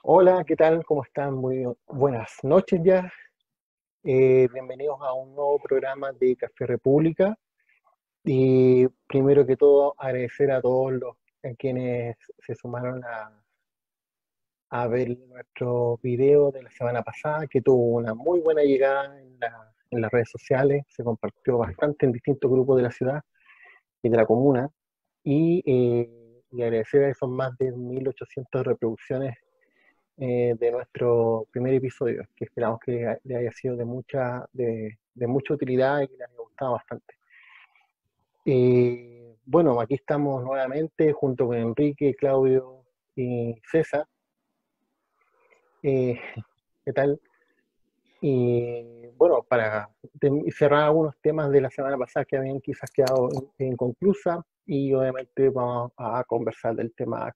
Hola, ¿qué tal? ¿Cómo están? Muy buenas noches ya. Bienvenidos a un nuevo programa de Café República. Y primero que todo, agradecer a todos los a quienes se sumaron a ver nuestro video de la semana pasada, que tuvo una muy buena llegada en las redes sociales. Se compartió bastante en distintos grupos de la ciudad y de la comuna. Y agradecer a esos más de 1.800 reproducciones de nuestro primer episodio, que esperamos que le haya sido de mucha utilidad y que les haya gustado bastante. Bueno, aquí estamos nuevamente junto con Enrique, Claudio y César. Eh, ¿Qué tal? Y bueno, para cerrar algunos temas de la semana pasada que habían quizás quedado inconclusas, y obviamente vamos a conversar del tema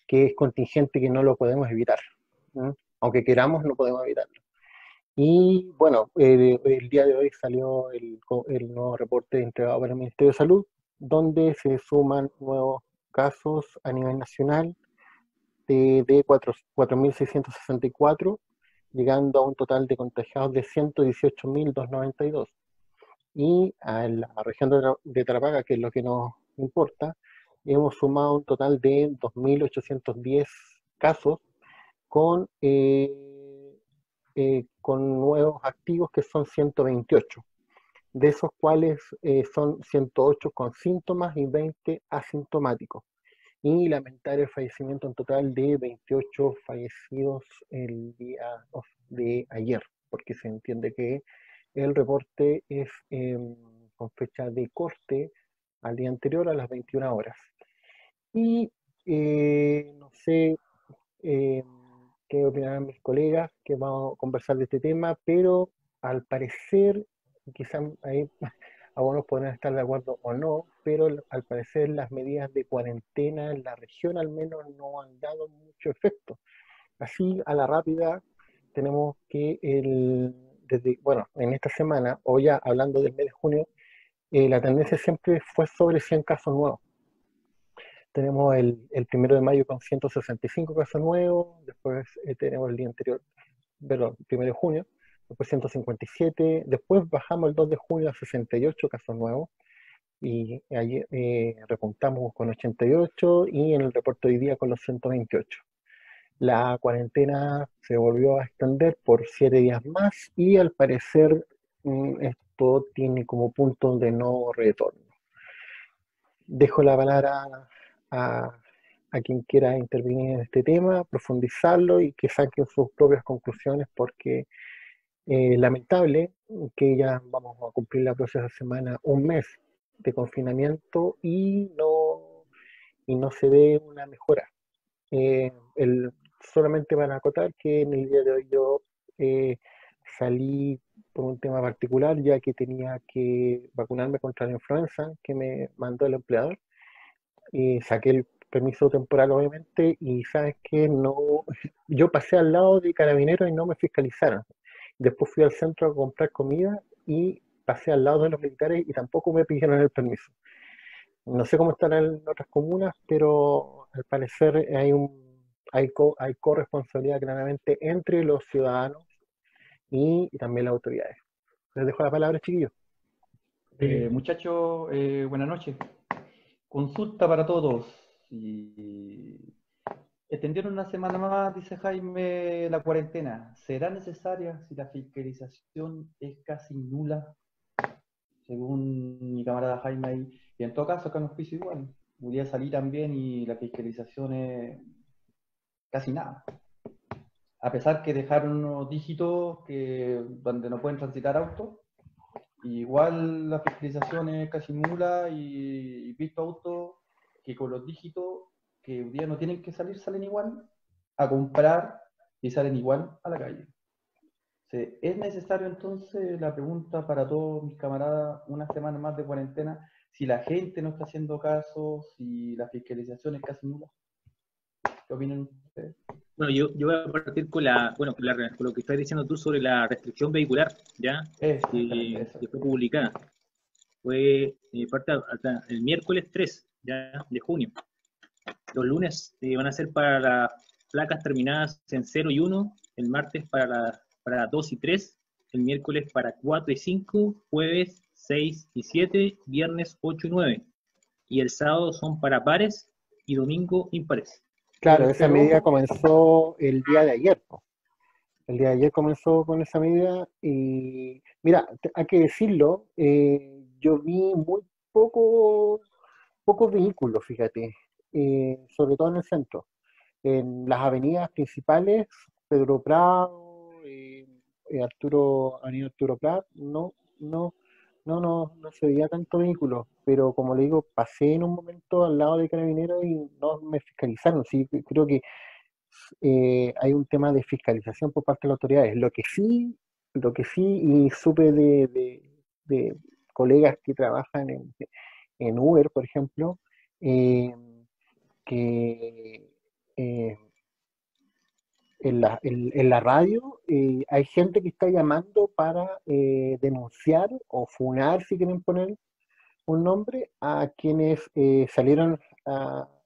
que es contingente, que no lo podemos evitar. ¿No? Aunque queramos, no podemos evitarlo. Y bueno, el día de hoy salió el nuevo reporte entregado por el Ministerio de Salud, donde se suman nuevos casos a nivel nacional de 4.664, llegando a un total de contagiados de 118.292. Y a la región de Tarapacá, que es lo que nos importa, hemos sumado un total de 2.810 casos con con nuevos activos, que son 128, de esos cuales son 108 con síntomas y 20 asintomáticos. Y lamentar el fallecimiento en total de 28 fallecidos el día de ayer, porque se entiende que el reporte es con fecha de corte al día anterior a las 21 horas. Y no sé eh, qué opinarán mis colegas, que vamos a conversar de este tema, pero al parecer, quizás ahí algunos podrán estar de acuerdo o no, pero al parecer las medidas de cuarentena en la región al menos no han dado mucho efecto. Así, a la rápida, tenemos que bueno, en esta semana, o ya hablando del mes de junio, la tendencia siempre fue sobre 100 casos nuevos. Tenemos el 1 de mayo con 165 casos nuevos, después tenemos el día anterior, perdón, el 1 de junio, después 157, después bajamos el 2 de junio a 68 casos nuevos, y ayer repuntamos con 88 y en el reporte de hoy día con los 128. La cuarentena se volvió a extender por 7 días más y al parecer esto tiene como punto de no retorno. Dejo la palabra a, a quien quiera intervenir en este tema, profundizarlo y que saquen sus propias conclusiones, porque lamentable que ya vamos a cumplir la próxima semana un mes de confinamiento y no se ve una mejora. Eh, el, Solamente para acotar que en el día de hoy yo eh, salí por un tema particular, ya que tenía que vacunarme contra la influenza que me mandó el empleador, y saqué el permiso temporal obviamente, y sabes que no, yo pasé al lado de carabineros y no me fiscalizaron. Después fui al centro a comprar comida y pasé al lado de los militares y tampoco me pidieron el permiso. No sé cómo están en otras comunas, pero al parecer hay corresponsabilidad claramente entre los ciudadanos y también las autoridades. Les dejo la palabra, chiquillos. Muchachos, buenas noches. Consulta para todos. Y extendieron una semana más, dice Jaime, la cuarentena. ¿Será necesaria si la fiscalización es casi nula, según mi camarada Jaime ahí? Y en todo caso, acá en los pisos igual. Podría salir también y la fiscalización es casi nada. A pesar que dejaron unos dígitos donde no pueden transitar autos, igual la fiscalización es casi nula y visto autos que con los dígitos que hoy día no tienen que salir, salen igual a comprar y salen igual a la calle. ¿Es necesario entonces, la pregunta para todos mis camaradas, una semana más de cuarentena, si la gente no está haciendo caso, si la fiscalización es casi nula? ¿Qué opinan ustedes? Bueno, yo voy a partir con con lo que estás diciendo tú sobre la restricción vehicular, ¿ya? Exactamente, eso. Que fue publicada. Fue parte hasta el miércoles 3, ¿ya? De junio. Los lunes van a ser para placas terminadas en 0 y 1, el martes para 2 y 3, el miércoles para 4 y 5, jueves 6 y 7, viernes 8 y 9. Y el sábado son para pares y domingo impares. Claro, esa Pero medida ojo, comenzó el día de ayer, po. El día de ayer comenzó con esa medida y, mira, hay que decirlo, yo vi muy pocos vehículos, fíjate, sobre todo en el centro. En las avenidas principales, Pedro Prado, Avenida Arturo Prat, no se veía tanto vehículo, pero como le digo, pasé en un momento al lado de Carabineros y no me fiscalizaron. Sí, creo que hay un tema de fiscalización por parte de las autoridades. Lo que sí, y supe de colegas que trabajan en Uber, por ejemplo, eh, que eh, en la radio hay gente que está llamando para denunciar o funar, si quieren poner un nombre, a quienes salieron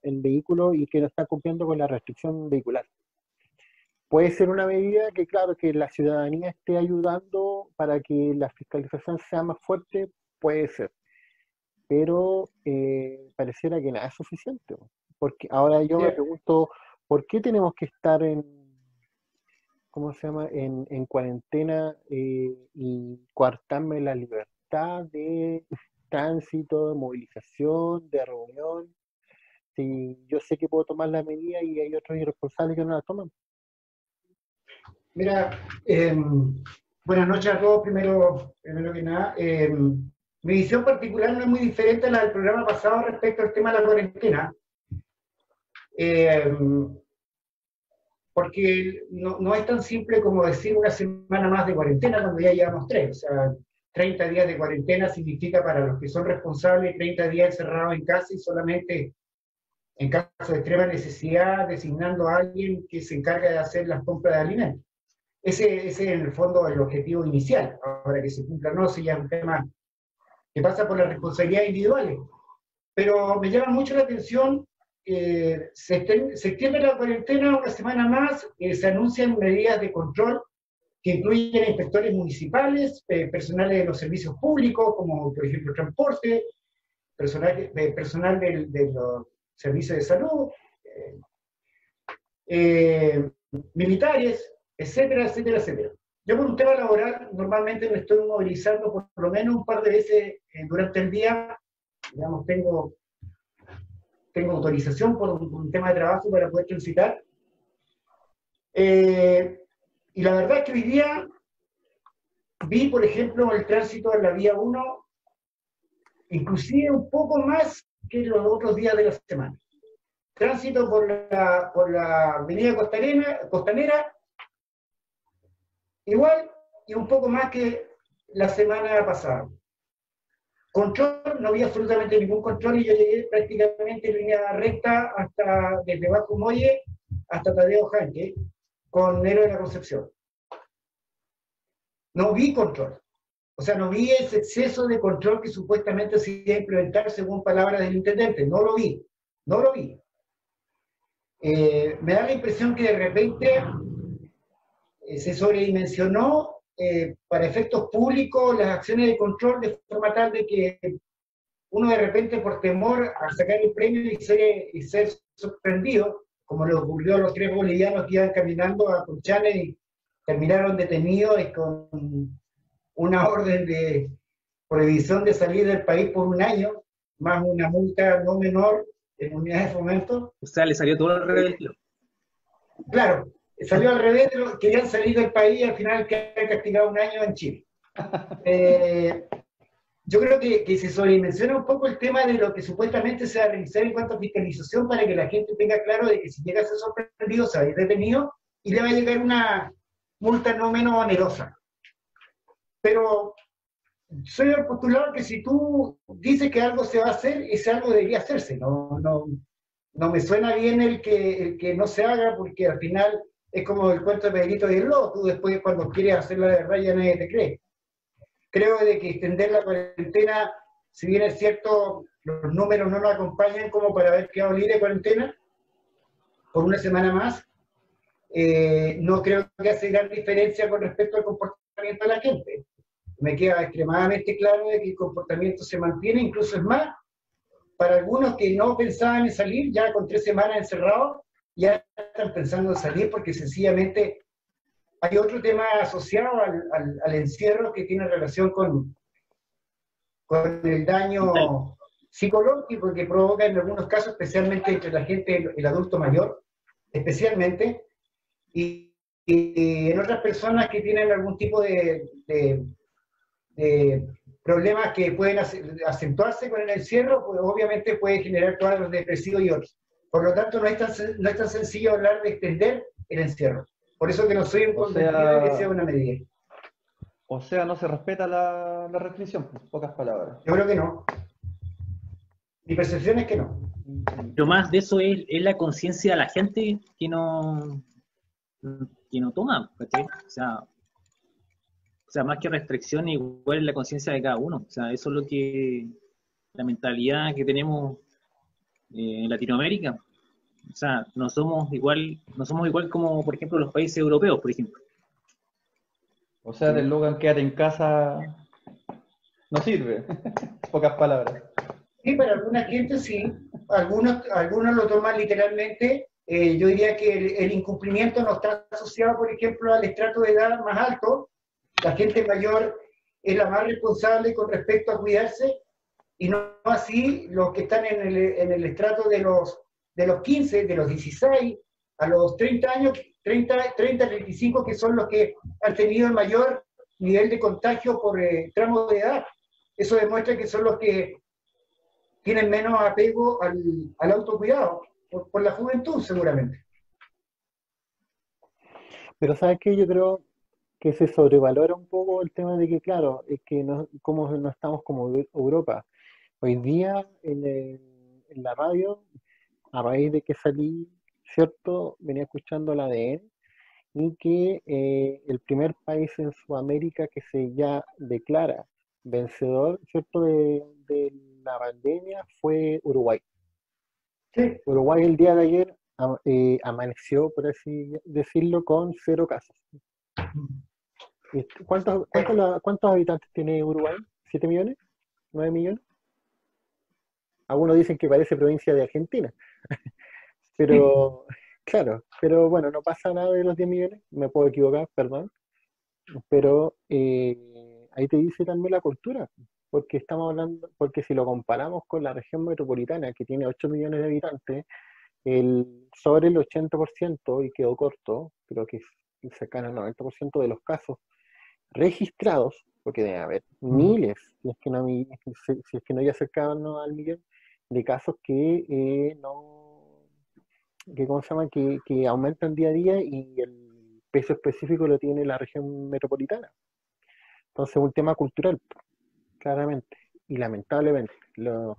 en vehículo y que no están cumpliendo con la restricción vehicular. Puede ser una medida que, claro, que la ciudadanía esté ayudando para que la fiscalización sea más fuerte, puede ser, pero pareciera que nada es suficiente. Porque ahora yo me mira, pregunto, ¿por qué tenemos que estar ¿cómo se llama?, en cuarentena y coartarme la libertad de tránsito, de movilización, de reunión? Si yo sé que puedo tomar la medida y hay otros irresponsables que no la toman. mira, buenas noches a todos, primero que nada. Mi visión particular no es muy diferente a la del programa pasado respecto al tema de la cuarentena, porque no es tan simple como decir una semana más de cuarentena cuando ya llevamos 3. O sea, 30 días de cuarentena significa para los que son responsables 30 días encerrados en casa y solamente en caso de extrema necesidad designando a alguien que se encarga de hacer las compras de alimentos. Ese es en el fondo el objetivo inicial. Ahora que se cumpla o no, si ya es un tema que pasa por las responsabilidades individuales. Pero me llama mucho la atención, se extiende la cuarentena una semana más, se anuncian medidas de control que incluyen a inspectores municipales, personales de los servicios públicos, como por ejemplo transporte, personal de los servicios de salud, militares, etcétera, etcétera, etcétera. Yo por un tema laboral normalmente me estoy movilizando por lo menos un par de veces durante el día. Digamos, tengo autorización por un tema de trabajo para poder transitar. Y la verdad es que hoy día vi, por ejemplo, el tránsito en la vía 1, inclusive un poco más que los otros días de la semana. Tránsito por la avenida Costanera, igual y un poco más que la semana pasada. Control, no había absolutamente ningún control y yo llegué prácticamente en línea recta desde Bajo Molle hasta Tadeo Janque, con Héroe de la Concepción. No vi control. O sea, no vi ese exceso de control que supuestamente se iba a implementar según palabras del intendente. No lo vi. Me da la impresión que de repente se sobredimensionó para efectos públicos las acciones de control de forma tal de que uno de repente por temor a sacar el premio y ser sorprendido, como le ocurrió a los 3 bolivianos que iban caminando a Conchales y terminaron detenidos con una orden de prohibición de salir del país por 1 año, más una multa no menor en unidades de fomento. O sea, le salió todo al revés. Claro, salió al revés, querían salir del país y al final quedaron castigados 1 año en Chile. Yo creo que se sobredimensiona un poco el tema de lo que supuestamente se va a realizar en cuanto a fiscalización para que la gente tenga claro de que si llega a ser sorprendido se va a ir detenido y le va a llegar una multa no menos onerosa. Pero soy el postulador que si tú dices que algo se va a hacer, ese algo debería hacerse. No me suena bien el que no se haga, porque al final es como el cuento de Pedrito y el Lobo. Tú después, cuando quieres hacer la verdad, ya nadie te cree. Creo de que extender la cuarentena, si bien es cierto, los números no nos acompañan como para haber quedado libre de cuarentena por 1 semana más, no creo que hace gran diferencia con respecto al comportamiento de la gente. Me queda extremadamente claro de que el comportamiento se mantiene, incluso es más, para algunos que no pensaban en salir, ya con 3 semanas encerrados, ya están pensando en salir porque sencillamente hay otro tema asociado al encierro que tiene relación con el daño psicológico que provoca en algunos casos, especialmente entre la gente, el adulto mayor, especialmente, y en otras personas que tienen algún tipo de problemas que pueden acentuarse con el encierro, pues obviamente puede generar cuadros depresivos y otros. Por lo tanto, no es tan sencillo hablar de extender el encierro. Por eso que no soy un convencido de que sea una medida. O sea, no se respeta la restricción, pues, pocas palabras. Yo creo que no. Mi percepción es que no. Lo más de eso es la conciencia de la gente que no toma, ¿cachai? O sea, más que restricción, igual es la conciencia de cada uno. O sea, eso es lo que, la mentalidad que tenemos en Latinoamérica. O sea, no somos igual como, por ejemplo, los países europeos, por ejemplo. O sea, el eslogan quédate en casa no sirve, pocas palabras. Sí, para alguna gente sí. Algunos lo toman literalmente. Yo diría que el incumplimiento no está asociado, por ejemplo, al estrato de edad más alto. La gente mayor es la más responsable con respecto a cuidarse, y no así los que están en el estrato de los 15, de los 16, a los 30 años, 35, que son los que han tenido el mayor nivel de contagio por tramo de edad. Eso demuestra que son los que tienen menos apego al autocuidado, por la juventud seguramente. Pero ¿sabes qué? Yo creo que se sobrevalora un poco el tema de que, claro, es que no, como no estamos como Europa. Hoy día en la radio, a raíz de que salí, ¿cierto? Venía escuchando la ADN y que el primer país en Sudamérica que se ya declara vencedor, ¿cierto? De la pandemia fue Uruguay. Sí. Uruguay el día de ayer amaneció, por así decirlo, con 0 casos. ¿Cuántos habitantes tiene Uruguay? ¿7 millones? ¿9 millones? Algunos dicen que parece provincia de Argentina, pero claro, pero bueno, no pasa nada de los 10 millones, me puedo equivocar, perdón, pero ahí te dice también la cultura, porque estamos hablando, porque si lo comparamos con la región metropolitana, que tiene 8 millones de habitantes, sobre el 80%, y quedó corto, creo que es cercano al 90% de los casos registrados, porque debe haber miles, si es que no ya cercano al millón, de casos que ¿cómo se llama? Que aumentan día a día y el peso específico lo tiene la región metropolitana. Entonces es un tema cultural, claramente, y lamentablemente, lo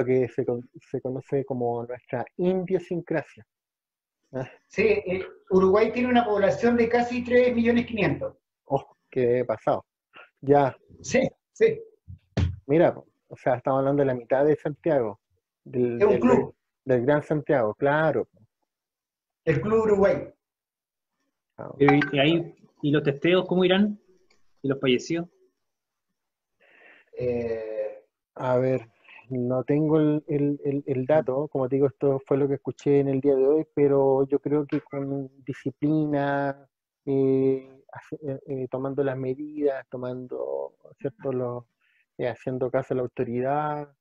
que se conoce como nuestra idiosincrasia. ¿Ah? Sí, Uruguay tiene una población de casi 3.500.000. Oh, qué pasado. Ya, Sí, sí. mira, o sea, estamos hablando de la mitad de Santiago, Es un club, del Gran Santiago, claro. el Club Uruguay. ¿Y los testeos cómo irán? ¿Y los fallecidos? A ver, no tengo el dato, como te digo, esto fue lo que escuché en el día de hoy, pero yo creo que con disciplina, tomando las medidas, ¿cierto? Haciendo caso a la autoridad,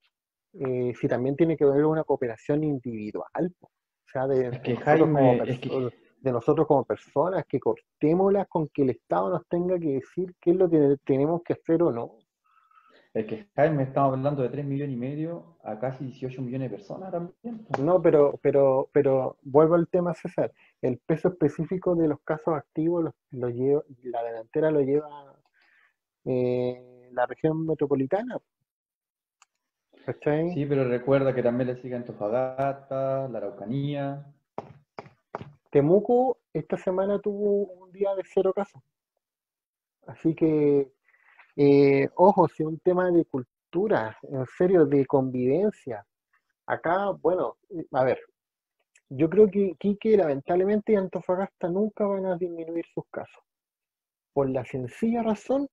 sí también tiene que haber una cooperación individual, o sea, Es que Jaime, de nosotros como personas, que cortémoslas con que el Estado nos tenga que decir qué es lo que tenemos que hacer o no. es que Jaime, estamos hablando de 3,5 millones a casi 18 millones de personas también. No, pero vuelvo al tema, César. El peso específico de los casos activos la delantera lo lleva la región metropolitana, ¿cachai? Sí, pero recuerda que también le sigue Antofagasta, la Araucanía. Temuco esta semana tuvo un día de 0 casos. Así que, ojo, si es un tema de cultura, en serio, de convivencia. Acá, bueno, a ver, Yo creo que Iquique, lamentablemente, y Antofagasta nunca van a disminuir sus casos, por la sencilla razón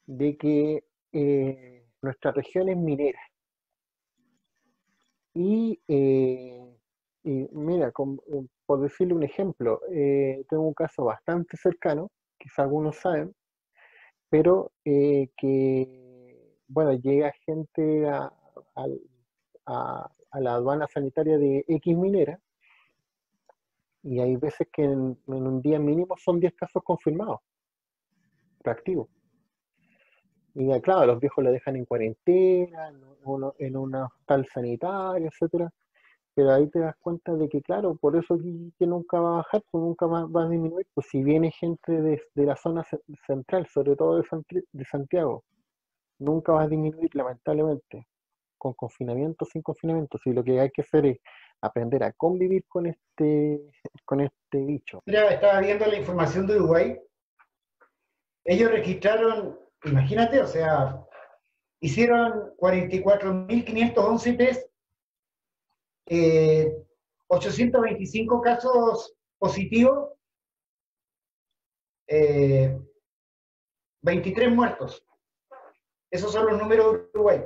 de que nuestra región es minera. Y, mira, por decirle un ejemplo, tengo un caso bastante cercano, quizá algunos saben, pero bueno, llega gente a la aduana sanitaria de X minera, y hay veces que en un día mínimo son 10 casos confirmados, reactivos. Y claro, los viejos lo dejan en cuarentena, en un hostal sanitario, etcétera. Pero ahí te das cuenta de que, claro, por eso que nunca va a bajar, pues nunca va a disminuir. Pues si viene gente de la zona central, sobre todo de Santiago, nunca va a disminuir, lamentablemente, con confinamiento o sin confinamiento. Si lo que hay que hacer es aprender a convivir con este bicho. Mira, estaba viendo la información de Uruguay. Ellos registraron, imagínate, o sea, hicieron 44.511 test, 825 casos positivos, 23 muertos. Esos son los números de Uruguay.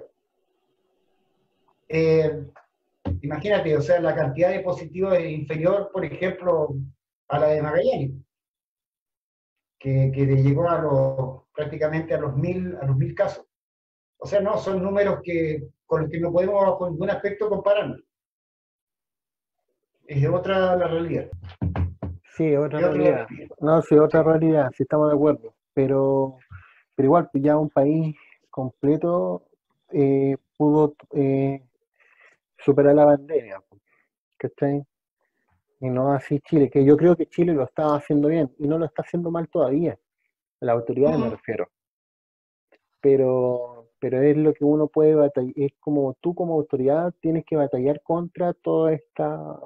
Imagínate, o sea, la cantidad de positivos es inferior, por ejemplo, a la de Magallanes, que le llegó prácticamente a los 1.000 casos. O sea, no, son números con los que no podemos con ningún aspecto compararnos. Es otra la realidad. Sí, otra realidad. No, sí, otra realidad, sí estamos de acuerdo. Pero igual, pues ya un país completo pudo superar la pandemia, ¿cachai? Y no así Chile, que yo creo que Chile lo estaba haciendo bien y no lo está haciendo mal todavía, las autoridades me refiero. Pero es lo que uno puede batallar, es como tú como autoridad tienes que batallar contra toda estas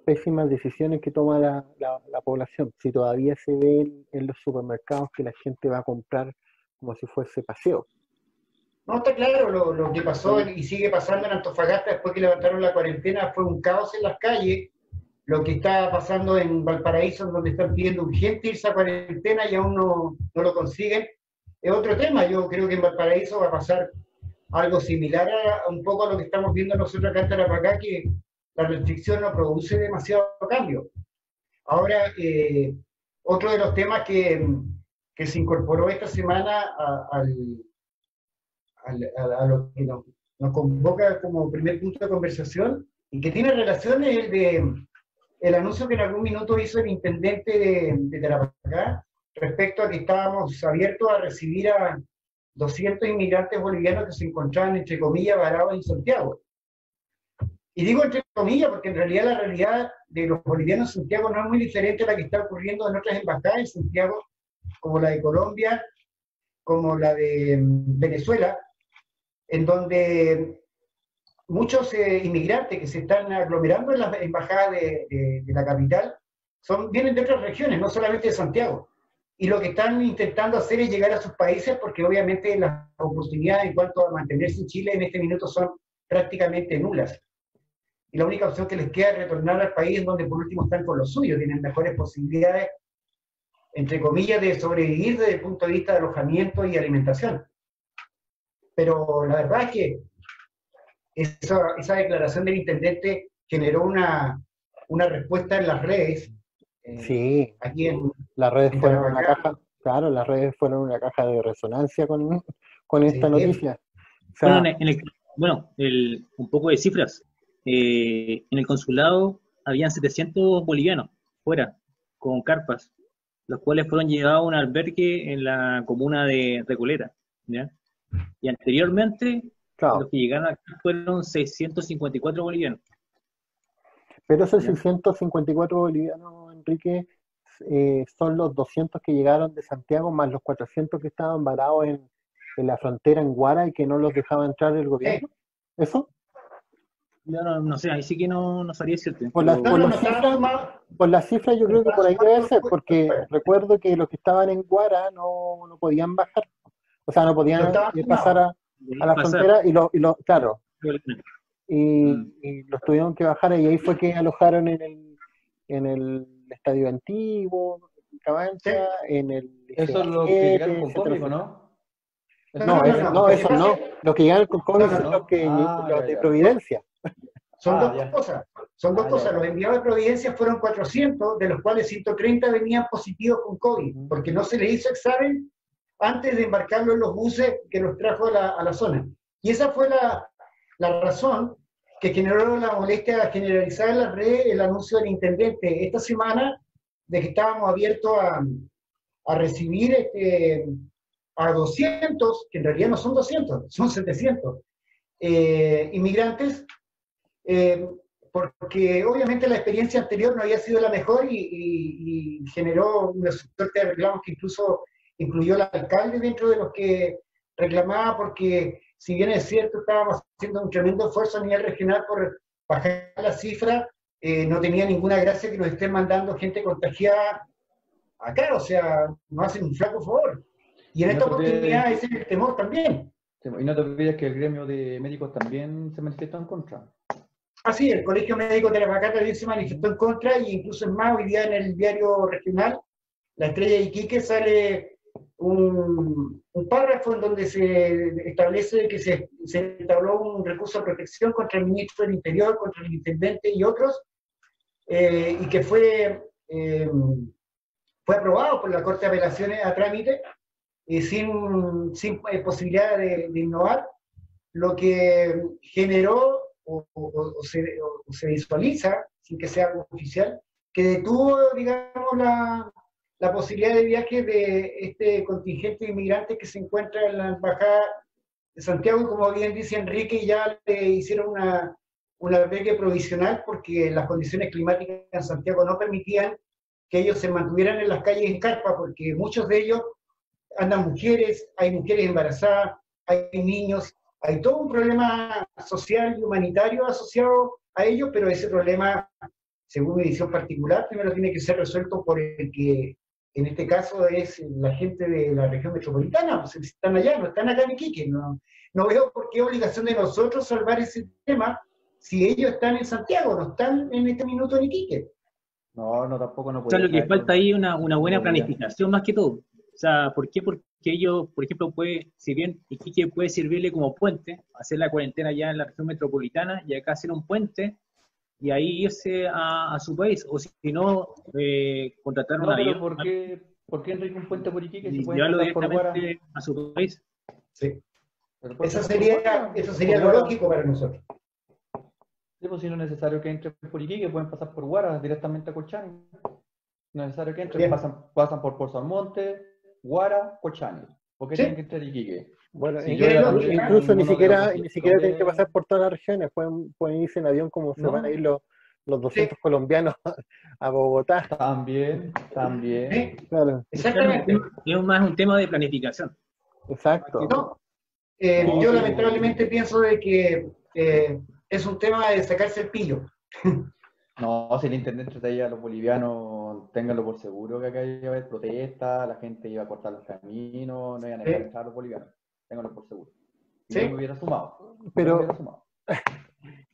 pésimas decisiones que toma la población. Si todavía se ve en los supermercados que la gente va a comprar como si fuese paseo. No, está claro, lo que pasó y sigue pasando en Antofagasta después que levantaron la cuarentena fue un caos en las calles. Lo que está pasando en Valparaíso, donde están pidiendo urgente irse a cuarentena y aún no lo consiguen, es otro tema. Yo creo que en Valparaíso va a pasar algo similar a un poco a lo que estamos viendo nosotros acá en Tarapacá, que la restricción no produce demasiado cambio. Ahora, otro de los temas que se incorporó esta semana a lo que nos convoca como primer punto de conversación y que tiene relación es el anuncio que en algún minuto hizo el intendente de Tarapacá respecto a que estábamos abiertos a recibir a 200 inmigrantes bolivianos que se encontraban, entre comillas, varados en Santiago. Y digo entre comillas porque en realidad la realidad de los bolivianos en Santiago no es muy diferente a la que está ocurriendo en otras embajadas en Santiago, como la de Colombia, como la de Venezuela, en donde muchos inmigrantes que se están aglomerando en las embajadas de la capital vienen de otras regiones, no solamente de Santiago. Y lo que están intentando hacer es llegar a sus países porque obviamente las oportunidades en cuanto a mantenerse en Chile en este minuto son prácticamente nulas. Y la única opción que les queda es retornar al país donde por último están con los suyos, tienen mejores posibilidades, entre comillas, de sobrevivir desde el punto de vista de alojamiento y alimentación. Pero la verdad es que esa declaración del intendente generó una respuesta en las redes. Sí, aquí las redes fueron una caja, claro, las redes fueron una caja de resonancia con esta noticia. O sea, Bueno, un poco de cifras. En el consulado habían 700 bolivianos fuera, con carpas, los cuales fueron llevados a un albergue en la comuna de Recoleta, ¿ya? Y anteriormente, claro, los que llegaron acá fueron 654 bolivianos. pero esos 654 bolivianos, Enrique, son los 200 que llegaron de Santiago, más los 400 que estaban varados en la frontera en Guara y que no los dejaba entrar el gobierno. ¿Eso? No sé, ahí sí que no sabría decirte. Por las cifras yo creo que por ahí debe ser, porque recuerdo que los que estaban en Guara no podían bajar, o sea, no podían pasar a la frontera claro, y los tuvieron que bajar, y ahí fue que alojaron en el estadio antiguo, en Cabancha, en el Eso es lo que 17, llegaron con etcétera, cómico, etcétera. ¿no? No, eso no. Los que llegaron con COVID No, son no. los que Ah, los ya, de ya. Providencia. Son Ah, dos ya. cosas. Son dos Ah, cosas. ya, Los ya. enviados de Providencia fueron 400, de los cuales 130 venían positivos con COVID, porque no se les hizo examen antes de embarcarlo en los buses que los trajo a la zona. Y esa fue la razón que generó la molestia generalizada en la red, el anuncio del intendente esta semana de que estábamos abiertos a recibir a 200, que en realidad no son 200, son 700 inmigrantes, porque obviamente la experiencia anterior no había sido la mejor y generó una suerte de reclamos que incluso incluyó al alcalde dentro de los que reclamaba, porque si bien es cierto estábamos haciendo un tremendo esfuerzo a nivel regional por bajar la cifra, no tenía ninguna gracia que nos estén mandando gente contagiada acá, o sea, nos hacen un flaco favor. Y en Y no esta te olvides, oportunidad ese es el temor también. y no te olvides que el gremio de médicos también se manifestó en contra. Ah, sí, el Colegio Médico de Tarapacá también se manifestó en contra, y incluso es más, hoy día en el diario regional, La Estrella de Iquique, sale un párrafo en donde se establece que se entabló un recurso de protección contra el ministro del Interior, contra el intendente y otros, y que fue aprobado por la Corte de Apelaciones a trámite, sin posibilidad de innovar, lo que generó o se visualiza, sin que sea algo oficial, que detuvo, digamos, la posibilidad de viaje de este contingente de inmigrantes que se encuentra en la embajada de Santiago, y como bien dice Enrique, ya le hicieron una albergue provisional porque las condiciones climáticas en Santiago no permitían que ellos se mantuvieran en las calles en carpa, porque muchos de ellos andan mujeres, hay mujeres embarazadas, hay niños, hay todo un problema social y humanitario asociado a ello, pero ese problema, según mi visión particular, primero tiene que ser resuelto por el que, en este caso, es la gente de la región metropolitana, pues están allá, no están acá en Iquique. No veo por qué obligación de nosotros salvar ese tema si ellos están en Santiago, no están en este minuto en Iquique. No, tampoco no O sea, puede lo que traer falta ahí es una buena movilidad. planificación más que todo. O sea, ¿por qué? Porque ellos, por ejemplo, si bien Iquique puede servirle como puente, hacer la cuarentena ya en la región metropolitana y acá hacer un puente y ahí irse a su país, o si no, contratar un No, pero avión ¿por qué Enrique un puente por Iquique si y pueden llevarlo pasar por Guara? directamente a su país. Sí. Pero pueden Eso pasar por Guara, sería por lo Guara. lógico para nosotros. Sí, pues si no es necesario que entren por Iquique, pueden pasar por Guara directamente a Colchane. No es necesario que entren, Bien. pasan por Pozo Almonte, Guara, Colchane. ¿Por qué Sí. tienen que entrar a Iquique? Bueno, Si yo de la Concepción incluso ni no veo siquiera tienen que de- pasar por todas las regiones, pueden irse en avión como se ¿No? van a ir los 200 colombianos a Bogotá. También. ¿Sí? Claro, Exactamente. Es más un tema de planificación. exacto. No, No, yo sí. lamentablemente pienso de que es un tema de sacarse el pillo. No, si el intendente traía a los bolivianos, ténganlo por seguro que acá iba a haber protestas, la gente iba a cortar los caminos, no iban a dejar entrar a los bolivianos. Ténganlo por seguro. Y Sí. yo me hubiera sumado. Pero-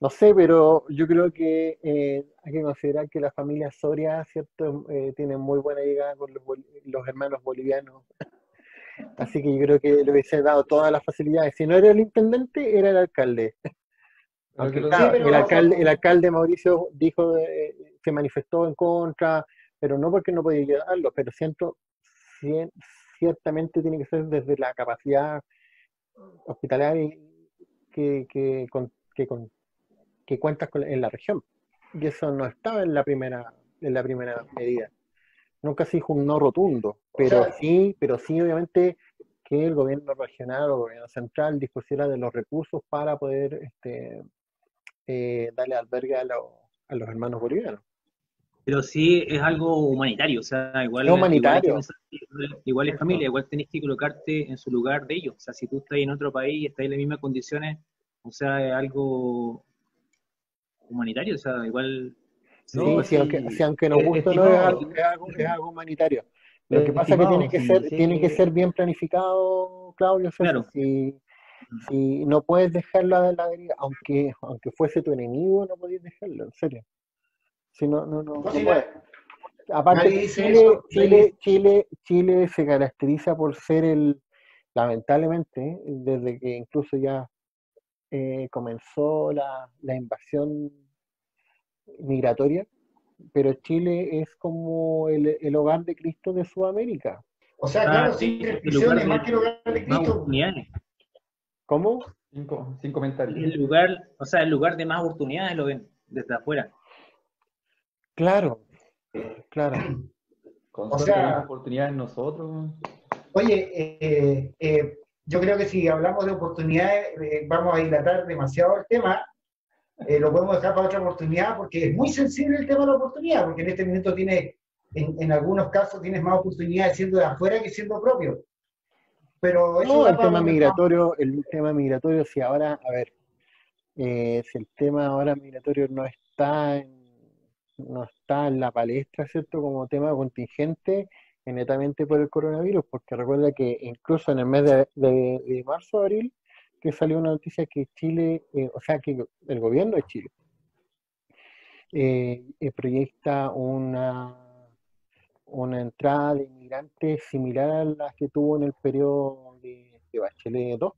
No sé, pero yo creo que hay que considerar que la familia Soria, ¿cierto? Tiene muy buena llegada con los hermanos bolivianos. Así que yo creo que le hubiese dado todas las facilidades. Si no era el intendente, era el alcalde. Aunque claro, pero- el alcalde Mauricio dijo, se manifestó en contra, pero no porque no podía ayudarlo, pero ciertamente tiene que ser desde la capacidad hospitalaria que cuentas en la región. Y eso no estaba en la primera medida. Nunca se dijo un no rotundo, pero sí obviamente que el gobierno regional o el gobierno central dispusiera de los recursos para poder darle albergue a los hermanos bolivianos. Pero sí es algo humanitario, o sea, igual, Es humanitario. igual es familia, igual tenés que colocarte en su lugar de ellos. O sea, si tú estás en otro país y estás en las mismas condiciones, o sea, es algo humanitario, o sea, igual... Sí, No, sí, aunque nos guste, no es algo humanitario. Lo que pasa es que tiene que ser bien planificado, Claudio, César. Claro. Si Si no puedes dejarlo a la deriva, aunque fuese tu enemigo, no podías dejarlo, en serio. Si no No, si puedes. Aparte, nadie dice eso, Chile se caracteriza por ser lamentablemente, desde que incluso ya comenzó la invasión migratoria, pero Chile es como el hogar de Cristo de Sudamérica. o sea, claro, sin Sí, el lugar restricciones, más que el hogar de más Cristo. oportunidades. ¿Cómo? Sin comentarios. El lugar, o sea, el lugar de más oportunidades lo ven desde afuera. Claro, claro. Con O suerte sea, tenemos oportunidades nosotros. Oye, yo creo que si hablamos de oportunidades, vamos a dilatar demasiado el tema. Lo podemos dejar para otra oportunidad porque es muy sensible el tema de la oportunidad, porque en este momento en algunos casos tienes más oportunidades siendo de afuera que siendo propio. Pero eso No, da para el tema migratorio, si ahora, a ver, si el tema ahora migratorio no está en la palestra, ¿cierto? Como tema contingente, netamente por el coronavirus, porque recuerda que incluso en el mes de marzo, abril, que salió una noticia que Chile, o sea, que el gobierno de Chile proyecta una entrada de inmigrantes similar a la que tuvo en el periodo de Bachelet 2.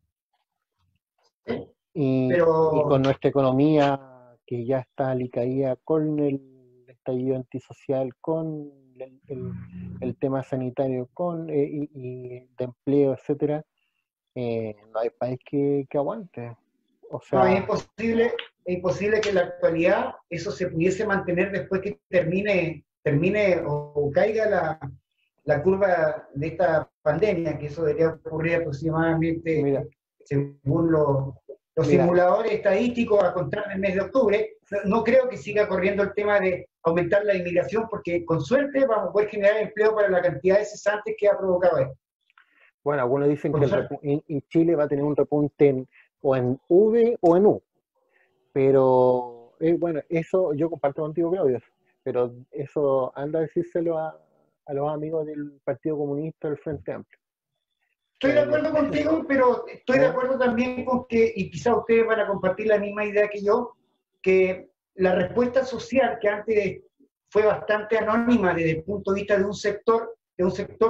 Y pero con nuestra economía que ya está alicaída con el estallido antisocial, con el tema sanitario, y de empleo, etcétera, no hay país que aguante. O no, sea, es imposible que en la actualidad eso se pudiese mantener después que termine o caiga la curva de esta pandemia, que eso debería ocurrir aproximadamente, mira, según los mira, simuladores estadísticos, a contar del mes de octubre. No creo que siga corriendo el tema de aumentar la inmigración, porque con suerte vamos a poder generar empleo para la cantidad de cesantes que ha provocado esto. bueno, algunos dicen Con que suerte. en Chile va a tener un repunte o en V o en U, pero bueno, eso yo comparto contigo, Claudio, pero eso anda a decírselo a los amigos del Partido Comunista del Frente Amplio. Estoy de acuerdo contigo, pero estoy de acuerdo también con que, y quizá ustedes van a compartir la misma idea que yo, que la respuesta social, que antes fue bastante anónima desde el punto de vista de un sector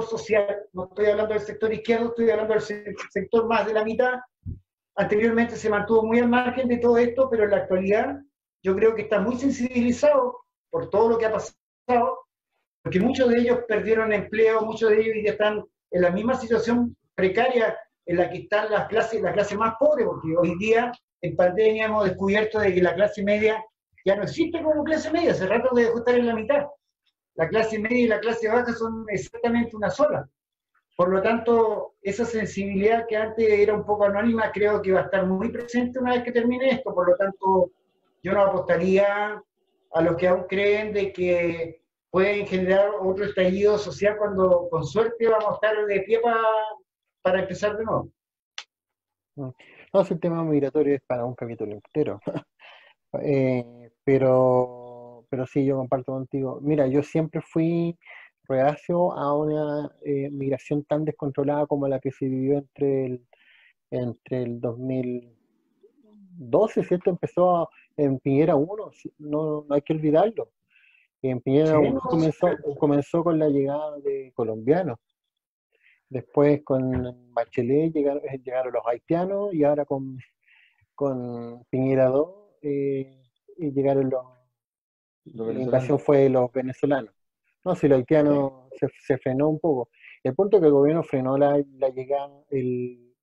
social, no estoy hablando del sector izquierdo, estoy hablando del sector más de la mitad, anteriormente se mantuvo muy al margen de todo esto, pero en la actualidad yo creo que está muy sensibilizado por todo lo que ha pasado, porque muchos de ellos perdieron empleo, muchos de ellos ya están en la misma situación precaria en la que están la clase más pobre, porque hoy día en pandemia hemos descubierto de que la clase media ya no existe como clase media, hace rato dejó de estar en la mitad. La clase media y la clase baja son exactamente una sola. Por lo tanto, esa sensibilidad que antes era un poco anónima, creo que va a estar muy presente una vez que termine esto. Por lo tanto, yo no apostaría a los que aún creen de que pueden generar otro estallido social cuando con suerte vamos a estar de pie para empezar de nuevo. No, si el tema migratorio es para un capítulo entero. Pero sí, yo comparto contigo. Mira, yo siempre fui reacio a una migración tan descontrolada como la que se vivió entre el 2012, ¿cierto? En Piñera 1, no hay que olvidarlo. En Piñera Sí, 1 no, comenzó con la llegada de colombianos. Después con Bachelet llegaron los haitianos y ahora con Piñera 2 y llegaron la invasión fue de los venezolanos. No, si los haitianos se frenó un poco. El punto es que el gobierno frenó la llegada,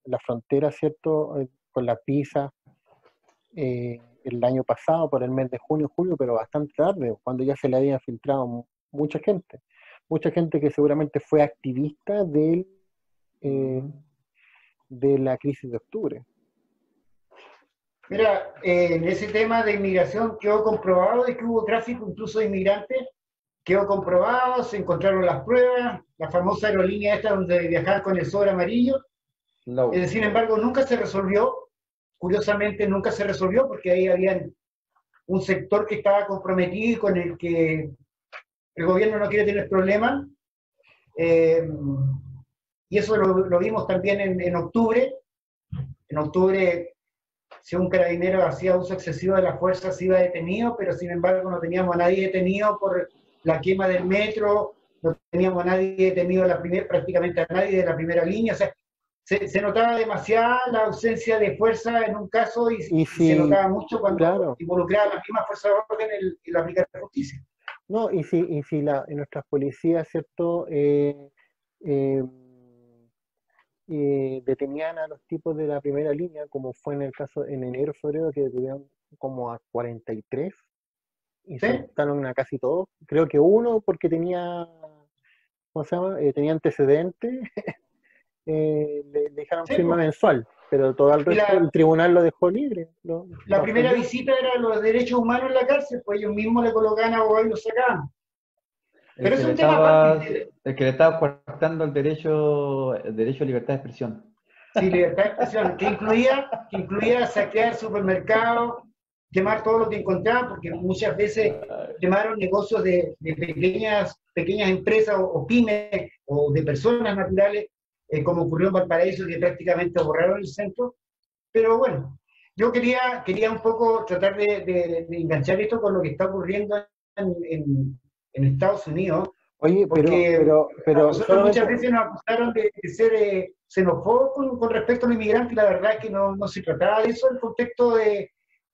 la frontera, ¿cierto? Con la PISA el año pasado, por el mes de junio, julio, pero bastante tarde, cuando ya se le había filtrado mucha gente. Mucha gente que seguramente fue activista de la crisis de octubre. Mira, en ese tema de inmigración quedó comprobado de que hubo tráfico incluso de inmigrantes, quedó comprobado, se encontraron las pruebas, la famosa aerolínea esta donde viajaban con el sobre amarillo. No. Sin embargo, nunca se resolvió, curiosamente nunca se resolvió porque ahí había un sector que estaba comprometido y con el que el gobierno no quiere tener problemas. Y eso lo vimos también en octubre. en octubre, si un carabinero hacía uso excesivo de la fuerza, se iba detenido, pero sin embargo no teníamos a nadie detenido por la quema del metro, no teníamos a nadie detenido prácticamente a nadie de la primera línea, o sea, se notaba demasiada la ausencia de fuerza en un caso y se notaba mucho cuando claro, involucraba a las mismas fuerzas de orden en la aplicación de justicia. no, y si nuestras policías, ¿cierto? Eh, detenían a los tipos de la primera línea, como fue en el caso en enero, febrero, que detuvieron como a 43 y ¿Sí? soltaron a casi todos. Creo que uno porque tenía, ¿cómo se llama? Tenía antecedentes, le dejaron Sí, firma pues. mensual, pero todo el Y resto el tribunal lo dejó libre. la Lo primera absolvió. visita era los derechos humanos en la cárcel, pues ellos mismos le colocaban abogados y los sacaban. El Pero que es le un tema aparte. estaba coartando el derecho a libertad de expresión. Sí, libertad de expresión, que incluía saquear supermercados, quemar todo lo que encontraban, porque muchas veces quemaron negocios de pequeñas empresas o pymes o de personas naturales, como ocurrió en Valparaíso, que prácticamente borraron el centro. Pero bueno, yo quería un poco tratar de enganchar esto con lo que está ocurriendo en Estados Unidos, Oye, porque a nosotros muchas solamente, veces nos acusaron de ser xenofóbos con respecto a los inmigrantes, y la verdad es que no se trataba de eso en el contexto de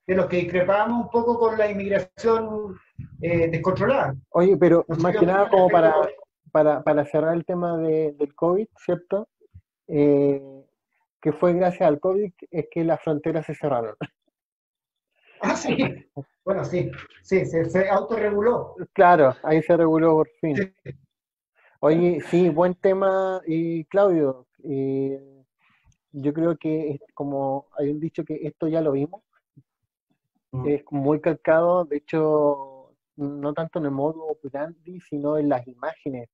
los que discrepábamos un poco con la inmigración descontrolada. oye, pero No sé más qué que nada opinas como respecto para cerrar el tema del COVID, ¿cierto? Eh, que fue gracias al COVID es que las fronteras se cerraron. Ah, sí, bueno, sí, se autorreguló. Claro, ahí se reguló por fin. Sí. Oye, sí, buen tema, Claudio. Yo creo que como hay un dicho que esto ya lo vimos, es muy calcado, de hecho, no tanto en el modo operandi, sino en las imágenes.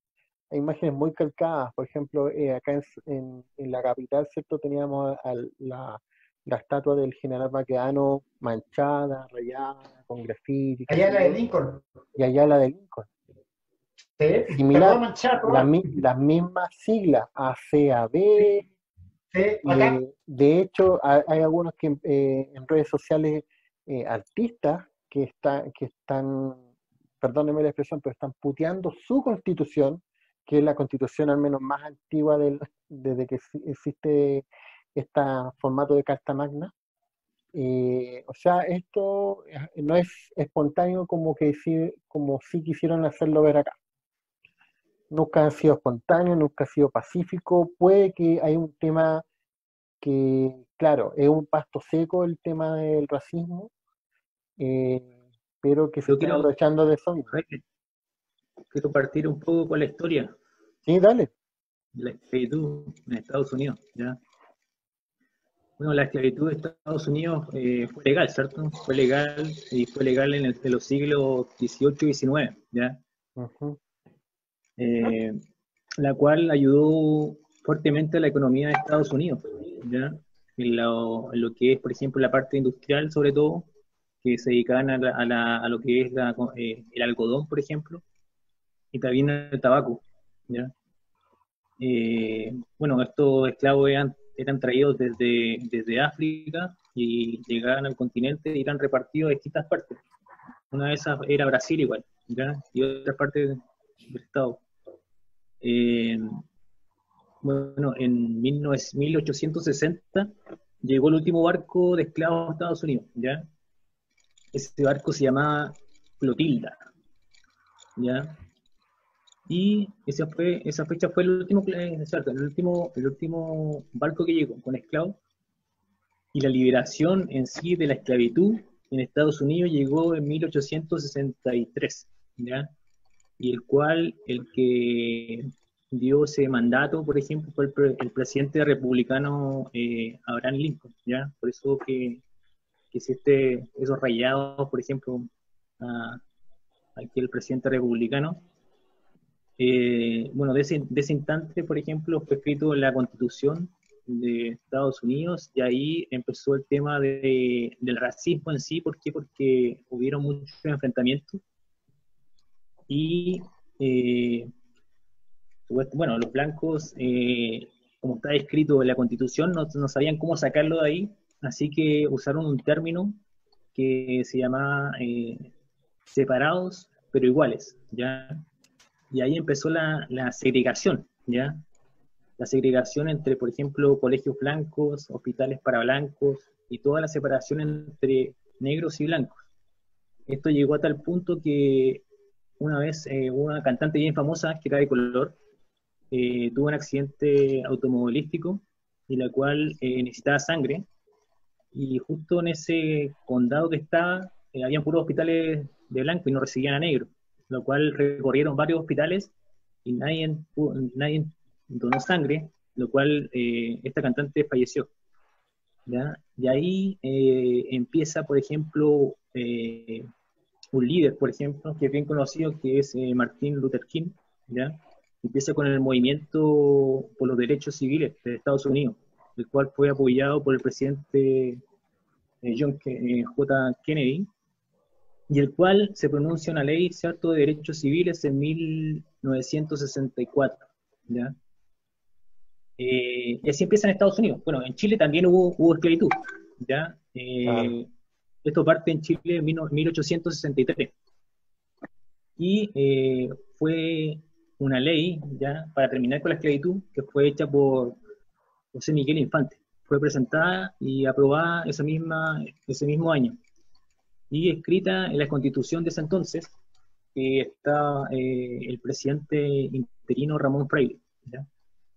Hay imágenes muy calcadas, por ejemplo, acá en la capital, ¿cierto? Teníamos la estatua del general Baqueano manchada, rayada, con grafiti, qué Allá sé la de yo, Lincoln, y allá la de Lincoln. está toda Similar, manchada, toda. las mismas siglas, ACAB, Sí, y acá, de hecho hay algunos que en redes sociales, artistas que están, perdónenme la expresión, pero están puteando su constitución, que es la constitución al menos más antigua desde que existe este formato de Carta Magna. O sea, esto no es espontáneo como si quisieron hacerlo ver acá. Nunca ha sido espontáneo, nunca ha sido pacífico. Puede que hay un tema que, claro, es un pasto seco el tema del racismo, eh, pero que se Yo están aprovechando de eso mismo. quiero partir un poco con la historia Sí, dale. de la esclavitud en Estados Unidos, ¿ya? Bueno, la esclavitud en Estados Unidos fue legal, ¿cierto? Fue legal y fue legal en los siglos XVIII y XIX, ¿ya? Ujú. Eh, la cual ayudó fuertemente a la economía de Estados Unidos, ¿ya? En lo que es, por ejemplo, la parte industrial, sobre todo, que se dedicaban a lo que es el algodón, por ejemplo, y también el tabaco, ¿ya? Bueno, estos esclavos eran traídos desde África y llegaban al continente y eran repartidos en distintas partes. Una de esas era Brasil igual, ¿ya? Y otra parte del estado. Eh, bueno, en 1860 llegó el último barco de esclavos a Estados Unidos, ¿ya? Ese barco se llamaba Clotilda, ¿ya? Y esa fecha fue el último barco que llegó con esclavos. Y la liberación en sí de la esclavitud en Estados Unidos llegó en 1863, ¿ya? Y el que dio ese mandato, por ejemplo, fue el presidente republicano Abraham Lincoln, ¿ya? Por eso que existe esos rayados, por ejemplo, aquí el presidente republicano. Bueno, de ese instante, por ejemplo, fue escrito la Constitución de Estados Unidos y ahí empezó el tema del racismo en sí. ¿Por qué? Porque hubieron muchos enfrentamientos y, bueno, los blancos como está escrito en la Constitución, no sabían cómo sacarlo de ahí, así que usaron un término que se llamaba separados pero iguales, ¿ya? Y ahí empezó la segregación, ¿ya? La segregación entre, por ejemplo, colegios blancos, hospitales para blancos, y toda la separación entre negros y blancos. Esto llegó a tal punto que una vez una cantante bien famosa, que era de color, tuvo un accidente automovilístico y la cual necesitaba sangre, y justo en ese condado que estaba, habían puros hospitales de blanco y no recibían a negro, lo cual recorrieron varios hospitales y nadie donó sangre, lo cual esta cantante falleció, ¿ya? Y ahí empieza, por ejemplo, un líder, por ejemplo, que es bien conocido, que es Martin Luther King, ¿ya? Empieza con el movimiento por los derechos civiles de Estados Unidos, el cual fue apoyado por el presidente J. Kennedy, y el cual se pronuncia una ley, ¿cierto?, de derechos civiles en 1964, ¿ya? Y así empieza en Estados Unidos. Bueno, en Chile también hubo esclavitud, ¿ya? Esto parte en Chile en 1863. Y fue una ley, ¿ya?, para terminar con la esclavitud, que fue hecha por José Miguel Infante. Fue presentada y aprobada ese mismo año. Y escrita en la Constitución de ese entonces, que está el presidente interino Ramón Freire, ¿ya?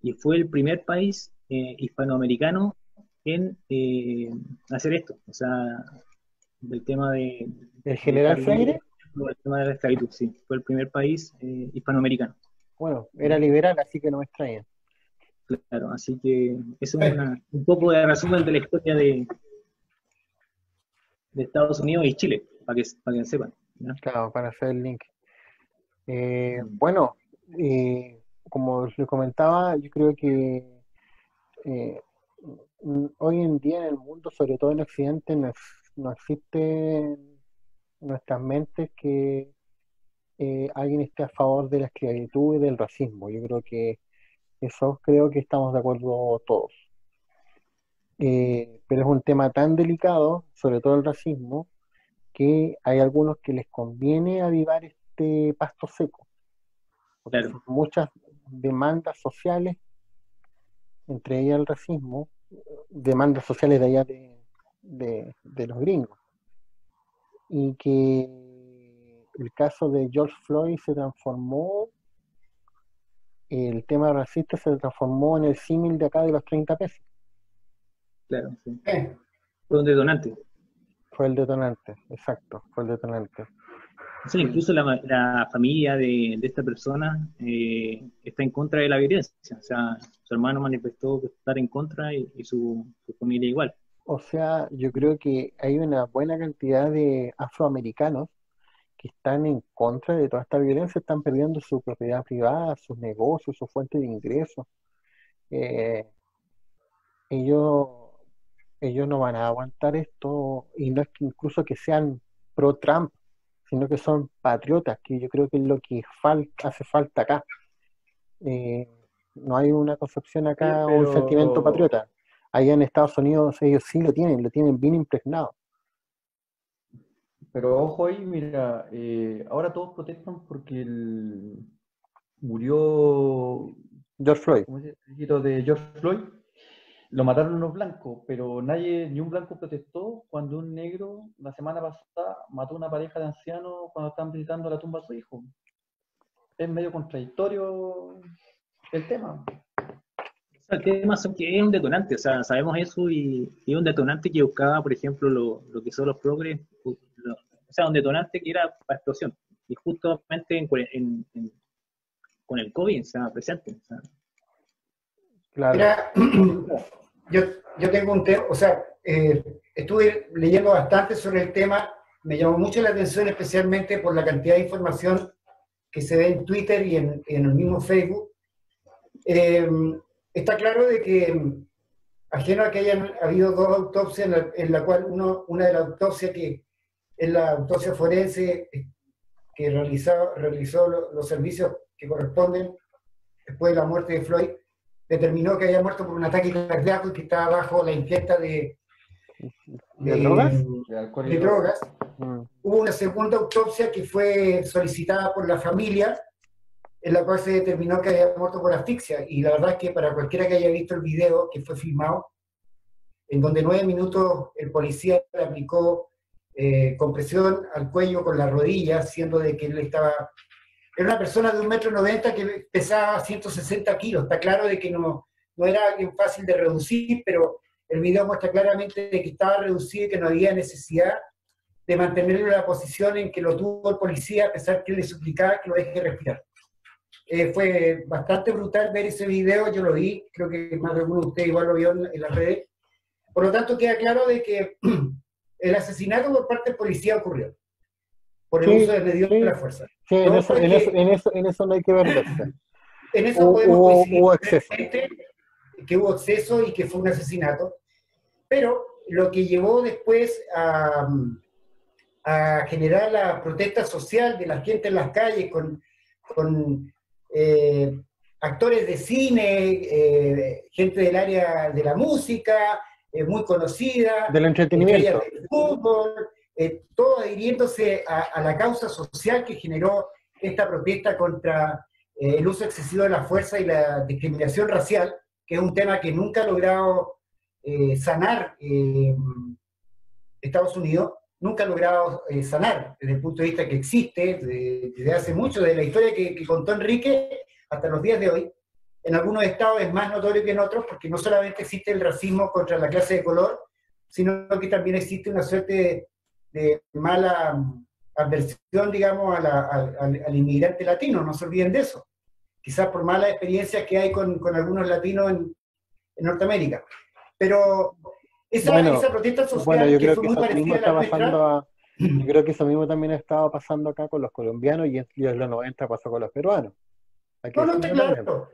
Y fue el primer país hispanoamericano en hacer esto, o sea, del tema de... ¿El general Freire? El tema de la esclavitud, sí, fue el primer país hispanoamericano. Bueno, era liberal, así que no me extraña. Claro, así que eso es un poco de resumen de la historia de Estados Unidos y Chile, para que sepan, ¿ya? Claro, para hacer el link. Bueno, como les comentaba, yo creo que hoy en día en el mundo, sobre todo en Occidente, no existe en nuestras mentes que alguien esté a favor de la esclavitud y del racismo. Yo creo que estamos de acuerdo todos. Pero es un tema tan delicado, sobre todo el racismo, que hay algunos que les conviene avivar este pasto seco, porque Claro. son muchas demandas sociales, entre ellas el racismo, demandas sociales de allá de los gringos, y que el caso de George Floyd el tema racista se transformó en el símil de acá de los 30 pesos. Claro, sí. Fue un detonante. Fue el detonante, exacto, fue el detonante. Sí, incluso la familia de esta persona está en contra de la violencia. O sea, su hermano manifestó estar en contra y su familia igual. O sea, yo creo que hay una buena cantidad de afroamericanos que están en contra de toda esta violencia, están perdiendo su propiedad privada, sus negocios, su fuente de ingresos. Ellos no van a aguantar esto, y no es que incluso que sean pro-Trump, sino que son patriotas, que yo creo que es lo que hace falta acá. No hay una concepción acá o un sentimiento patriota. Allá en Estados Unidos ellos sí lo tienen bien impregnado. Pero ojo ahí, mira, ahora todos protestan porque murió George Floyd. ¿cómo se dice? El hijito de George Floyd. Lo mataron los blancos, pero ni un blanco protestó cuando un negro la semana pasada mató a una pareja de ancianos cuando estaban visitando la tumba de su hijo. Es medio contradictorio el tema. El tema es que es un detonante, o sea, sabemos eso, y es un detonante que buscaba, por ejemplo, lo que son los progres, o sea, un detonante que era para explosión. Y justamente con el COVID, o sea, presente. O sea. Claro. Mira, yo tengo un tema, o sea, estuve leyendo bastante sobre el tema, me llamó mucho la atención, especialmente por la cantidad de información que se ve en Twitter y en el mismo Facebook. Está claro de que, ajeno a que hayan habido dos autopsias, en la cual una de las autopsias que es la autopsia forense que realizó los servicios que corresponden después de la muerte de Floyd, determinó que había muerto por un ataque cardíaco y que estaba bajo la ingesta de drogas? de drogas. Mm. Hubo una segunda autopsia que fue solicitada por la familia, en la cual se determinó que había muerto por asfixia. Y la verdad es que para cualquiera que haya visto el video que fue filmado, en donde 9 minutos el policía le aplicó compresión al cuello con la rodilla, siendo de que él estaba... Era una persona de 1,90 m que pesaba 160 kilos. Está claro de que no era alguien fácil de reducir, pero el video muestra claramente de que estaba reducido y que no había necesidad de mantenerlo en la posición en que lo tuvo el policía, a pesar que él le suplicaba que lo deje respirar. Fue bastante brutal ver ese video, yo lo vi, creo que más de alguno de ustedes igual lo vio en las redes. Por lo tanto, queda claro de que el asesinato por parte del policía ocurrió, por el uso de medios de la fuerza. Sí, en eso no hay que verse. En eso podemos coincidir hubo exceso. Que hubo exceso y que fue un asesinato, pero lo que llevó después a generar la protesta social de la gente en las calles con actores de cine, gente del área de la música, muy conocida, del entretenimiento, del fútbol, todo adhiriéndose a la causa social que generó esta protesta contra el uso excesivo de la fuerza y la discriminación racial, que es un tema que nunca ha logrado sanar Estados Unidos, nunca ha logrado sanar desde el punto de vista que existe desde hace mucho, de la historia que contó Enrique hasta los días de hoy. En algunos estados es más notorio que en otros, porque no solamente existe el racismo contra la clase de color, sino que también existe una suerte de mala adversión, digamos, al inmigrante latino, no se olviden de eso. Quizás por malas experiencias que hay con algunos latinos en Norteamérica. Pero esa protesta social yo que creo fue que muy eso mismo parecida a la está nuestra, yo creo que eso mismo también estaba pasando acá con los colombianos y en los 90 pasó con los peruanos. no está claro,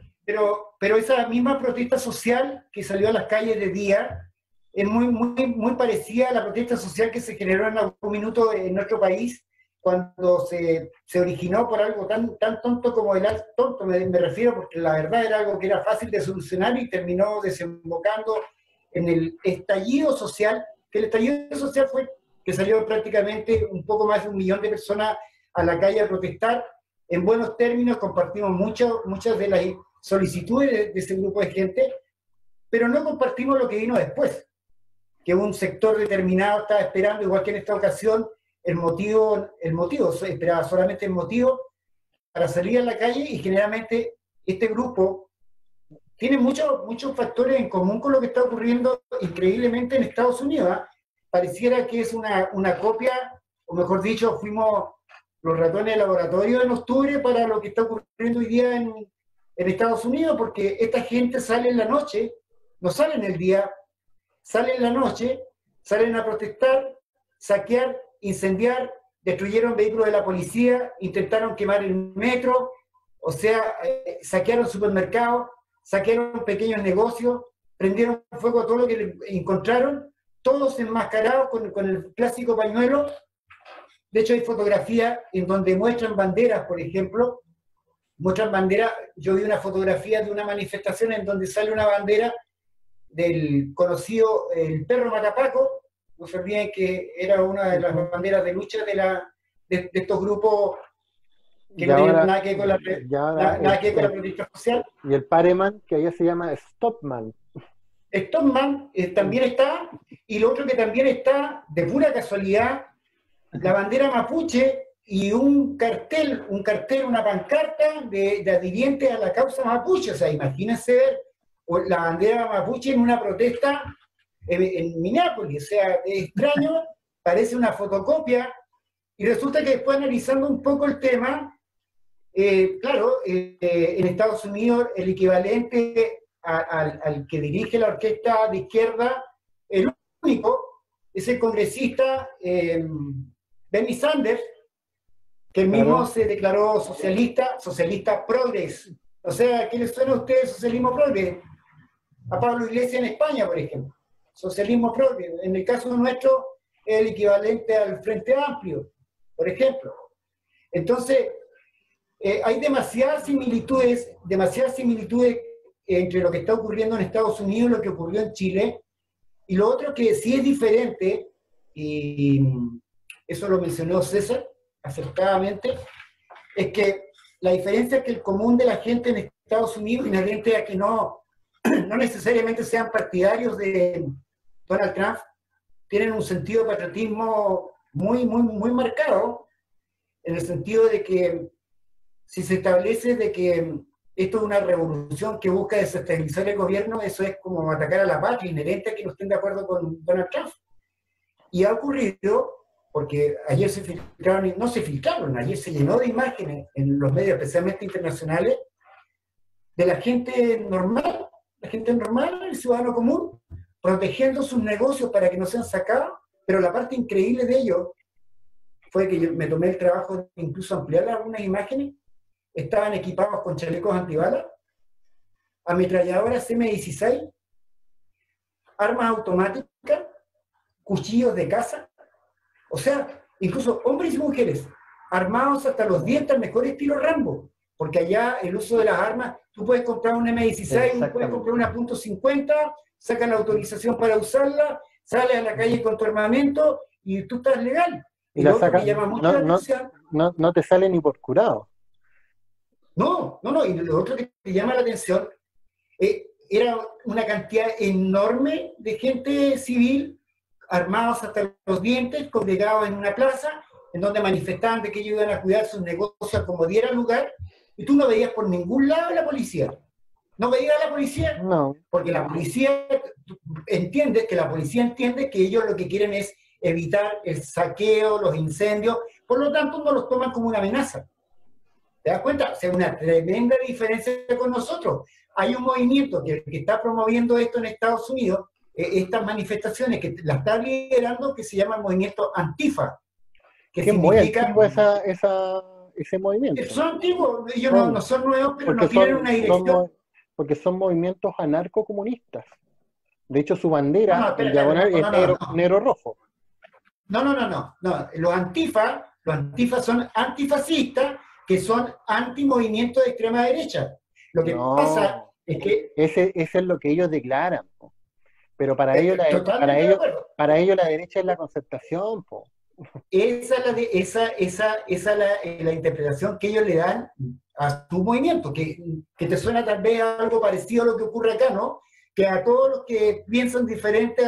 pero esa misma protesta social que salió a las calles de día es muy parecida a la protesta social que se generó en algún minuto en nuestro país cuando se originó por algo tan tonto como el tonto, me refiero, porque la verdad era algo que era fácil de solucionar y terminó desembocando en el estallido social, que el estallido social fue que salió prácticamente un poco más de 1 millón de personas a la calle a protestar. En buenos términos compartimos muchas de las solicitudes de ese grupo de gente, pero no compartimos lo que vino después, que un sector determinado estaba esperando, igual que en esta ocasión, el motivo, esperaba solamente el motivo para salir a la calle, y generalmente este grupo tiene muchos factores en común con lo que está ocurriendo increíblemente en Estados Unidos. Pareciera que es una copia, o mejor dicho, fuimos los ratones de laboratorio en octubre para lo que está ocurriendo hoy día en Estados Unidos, porque esta gente sale en la noche, no sale en el día, sale en la noche, salen a protestar, saquear, incendiar, destruyeron vehículos de la policía, intentaron quemar el metro, o sea, saquearon supermercados, saquearon pequeños negocios, prendieron fuego a todo lo que encontraron, todos enmascarados con el clásico pañuelo. De hecho, hay fotografías en donde muestran banderas, por ejemplo, muestran banderas. Yo vi una fotografía de una manifestación en donde sale una bandera del conocido el perro Matapaco, no se olviden que era una de las banderas de lucha de estos grupos que no tienen nada que ver con la protesta social. Y el Pareman, que allá se llama Stopman. Stopman también está, y lo otro que también está, de pura casualidad, la bandera mapuche y un cartel, una pancarta de adhirientes a la causa mapuche. O sea, imagínense ver la bandera mapuche en una protesta en Minneapolis. O sea, es extraño, parece una fotocopia, y resulta que después, analizando un poco el tema, claro, en Estados Unidos el equivalente al que dirige la orquesta de izquierda, el único, es el congresista Bernie Sanders, que él mismo se declaró socialista progres. O sea, ¿qué les suena a ustedes socialismo progres? A Pablo Iglesias en España, por ejemplo. Socialismo progres. En el caso nuestro, es el equivalente al Frente Amplio, por ejemplo. Entonces, hay demasiadas similitudes entre lo que está ocurriendo en Estados Unidos y lo que ocurrió en Chile. Y lo otro que sí es diferente, y eso lo mencionó César acertadamente, es que la diferencia es que el común de la gente en Estados Unidos, inherente a que no necesariamente sean partidarios de Donald Trump, tienen un sentido de patriotismo muy marcado, en el sentido de que si se establece de que esto es una revolución que busca desestabilizar el gobierno, eso es como atacar a la patria, inherente a que no estén de acuerdo con Donald Trump. Y ha ocurrido, porque ayer se filtraron, no se filtraron, ayer se llenó de imágenes en los medios, especialmente internacionales, de la gente normal, el ciudadano común, protegiendo sus negocios para que no sean sacados, pero la parte increíble de ello fue que yo me tomé el trabajo de incluso ampliar algunas imágenes. Estaban equipados con chalecos antibalas, ametralladoras M16, armas automáticas, cuchillos de caza, o sea, incluso hombres y mujeres, armados hasta los dientes al mejor estilo Rambo, porque allá el uso de las armas, tú puedes comprar un M16, puedes comprar una .50, sacan la autorización para usarla, sales a la calle con tu armamento y tú estás legal. Y la lo otro sacan, que llama mucho la atención, no te sale ni por curado. No, y lo otro que te llama la atención, era una cantidad enorme de gente civil, armados hasta los dientes, congregados en una plaza, en donde manifestaban de que ellos iban a cuidar sus negocios como diera lugar, y tú no veías por ningún lado a la policía. No veías a la policía, No. porque la policía entiende que ellos lo que quieren es evitar el saqueo, los incendios, por lo tanto no los toman como una amenaza. ¿Te das cuenta? O sea, una tremenda diferencia con nosotros. Hay un movimiento que está promoviendo esto en Estados Unidos, estas manifestaciones que las está liderando, que se llama el movimiento Antifa. Que es muy significa, antiguo ese movimiento. son antiguos, ellos no son nuevos, pero no tienen una dirección. Porque son movimientos anarcocomunistas. De hecho, su bandera, el diagonal, es negro-rojo. No. Los antifa son antifascistas, que son antimovimientos de extrema derecha. Lo que pasa es que... Ese es lo que ellos declaran, po. Pero para ellos la derecha es la concertación, po. Esa es la interpretación que ellos le dan a su movimiento, que te suena tal vez algo parecido a lo que ocurre acá, ¿no? Que a todos los que piensan diferente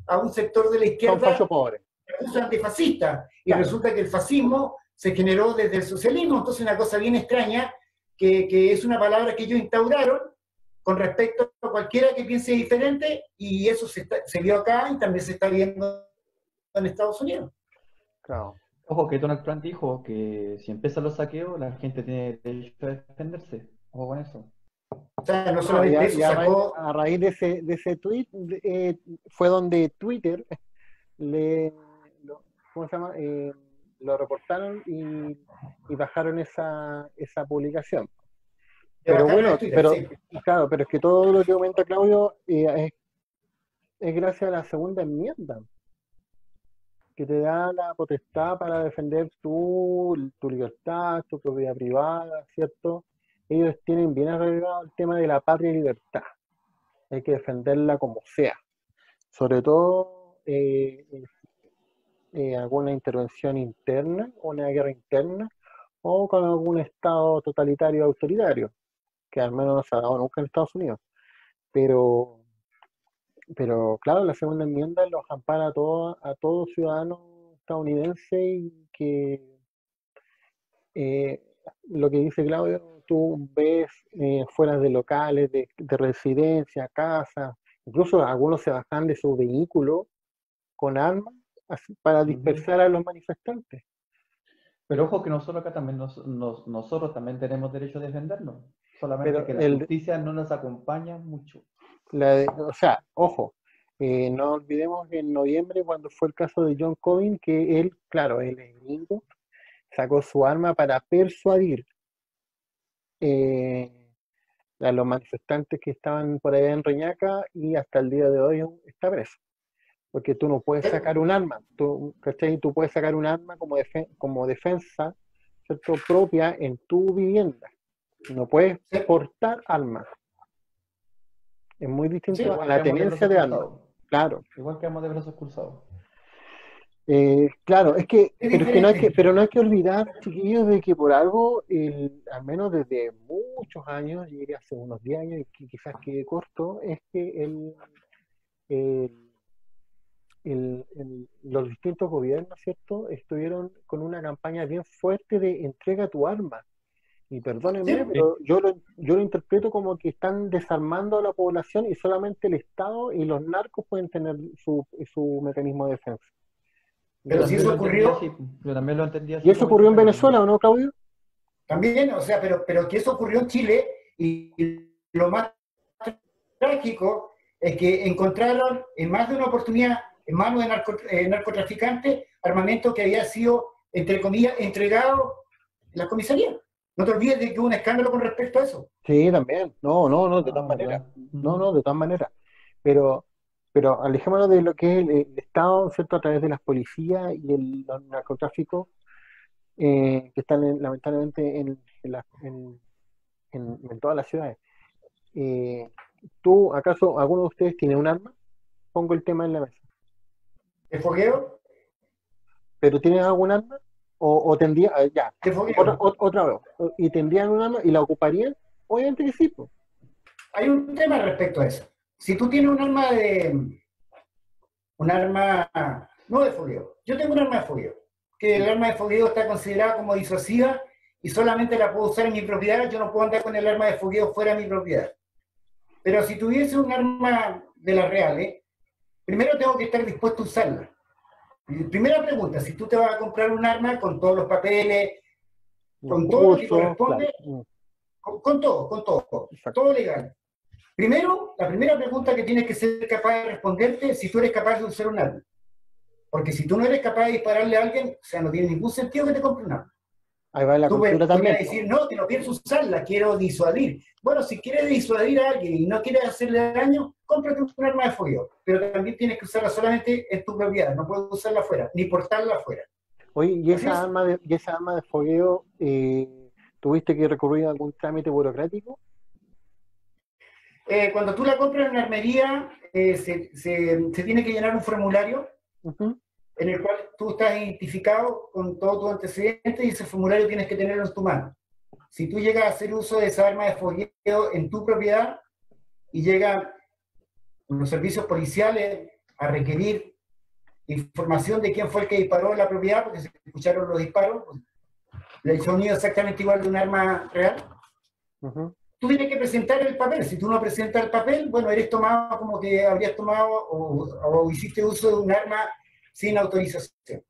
a un sector de la izquierda... Son fachos pobres. Es antifascista, y claro, resulta que el fascismo se generó desde el socialismo, entonces una cosa bien extraña, que es una palabra que ellos instauraron con respecto a cualquiera que piense diferente, y eso se vio acá y también se está viendo en Estados Unidos. Claro. Ojo que Donald Trump dijo que si empiezan los saqueos, la gente tiene derecho a defenderse. Ojo con eso. O sea, no solamente eso, sacó... A raíz de ese tweet fue donde Twitter ¿cómo se llama? Lo reportaron y bajaron esa publicación. Pero bueno, claro, pero es que todo lo que comenta Claudio es gracias a la segunda enmienda, que te da la potestad para defender tu libertad, tu propiedad privada, ¿cierto? Ellos tienen bien arreglado el tema de la patria y libertad. Hay que defenderla como sea. Sobre todo alguna intervención interna, una guerra interna, o con algún estado totalitario o autoritario, que al menos no se ha dado nunca en Estados Unidos. Pero claro, la segunda enmienda los ampara a todo ciudadano estadounidense, y que lo que dice Claudio, tú ves fuera de locales, de residencia, casas, incluso algunos se bajan de su vehículo con armas para dispersar a los manifestantes. Pero ojo que nosotros acá también nosotros también tenemos derecho a defendernos, solamente que la justicia no nos acompaña mucho. O sea, ojo, no olvidemos que en noviembre, cuando fue el caso de John Cobin, que él, claro, él es gringo, sacó su arma para persuadir a los manifestantes que estaban por allá en Reñaca, y hasta el día de hoy está preso. Porque tú no puedes sacar un arma, ¿cachai? Tú puedes sacar un arma como defensa, ¿cierto?, propia en tu vivienda. No puedes portar armas. Es muy distinto Sí, a igual la quedamos de tenencia brazos de armas. cruzados. Claro. Igual quedamos de brazos cruzados. Claro, es pero es que diferente. pero no hay que olvidar, chiquillos, de que por algo, al menos desde muchos años, yo diría hace unos 10 años, y que quizás quede corto, es que el- los distintos gobiernos, ¿cierto?, estuvieron con una campaña bien fuerte de entrega tu arma. Y perdónenme, Sí, pero yo lo interpreto como que están desarmando a la población y solamente el Estado y los narcos pueden tener su mecanismo de defensa. Yo pero si también eso lo entendí ocurrió, así. Yo también lo entendí ¿Y así eso como ocurrió dice en Jaime. Venezuela o no, Claudio? también, o sea, pero que eso ocurrió en Chile y lo más trágico es que encontraron en más de una oportunidad en manos de narcotraficantes armamento que había sido, entre comillas, entregado en la comisaría. No te olvides de que hubo un escándalo con respecto a eso. Sí, también. No, no, no, de Ah, todas maneras. ¿verdad? No, no, de todas maneras. Pero, pero alejémonos de lo que es el Estado, ¿cierto? A través de las policías y los narcotráficos que están lamentablemente en todas las ciudades. Eh, ¿Tú, acaso, alguno de ustedes tiene un arma? Pongo el tema en la mesa. ¿De fogueo? ¿Pero tienen algún arma? ¿O tendría, ya, ¿De fogueo? otra vez, ¿y tendrían un arma y la ocuparían? Obviamente que sí, pues. Hay un tema respecto a eso. Si tú tienes un arma no de fogueo, yo tengo un arma de fogueo, que el arma de fogueo está considerada como disuasiva y solamente la puedo usar en mi propiedad, yo no puedo andar con el arma de fogueo fuera de mi propiedad. Pero si tuviese un arma de las reales, primero tengo que estar dispuesto a usarla. Primera pregunta, si tú te vas a comprar un arma con todos los papeles, Los con todo lo que cursos, claro. corresponde, con todo, Exacto. todo legal. Primero, la primera pregunta que tienes que ser capaz de responderte es si tú eres capaz de usar un arma. Porque si tú no eres capaz de dispararle a alguien, o sea, no tiene ningún sentido que te compre un arma. Ahí va la Tú cultura podrías también. decir, no, que no pienso usarla, quiero disuadir. Bueno, si quieres disuadir a alguien y no quieres hacerle daño, cómprate un arma de fogueo. Pero también tienes que usarla solamente en tu propiedad, no puedes usarla afuera, ni portarla afuera. Oye, ¿y Así esa es. arma de fogueo, tuviste que recurrir a algún trámite burocrático? Cuando tú la compras en una armería, se tiene que llenar un formulario Ujú. en el cual tú estás identificado con todos tus antecedentes y ese formulario tienes que tenerlo en tu mano. Si tú llegas a hacer uso de esa arma de fogueo en tu propiedad y llegan los servicios policiales a requerir información de quién fue el que disparó en la propiedad, porque se escucharon los disparos, el sonido exactamente igual de un arma real, Ujú. tú tienes que presentar el papel. Si tú no presentas el papel, bueno, eres tomado como que habrías tomado o hiciste uso de un arma sin autorización.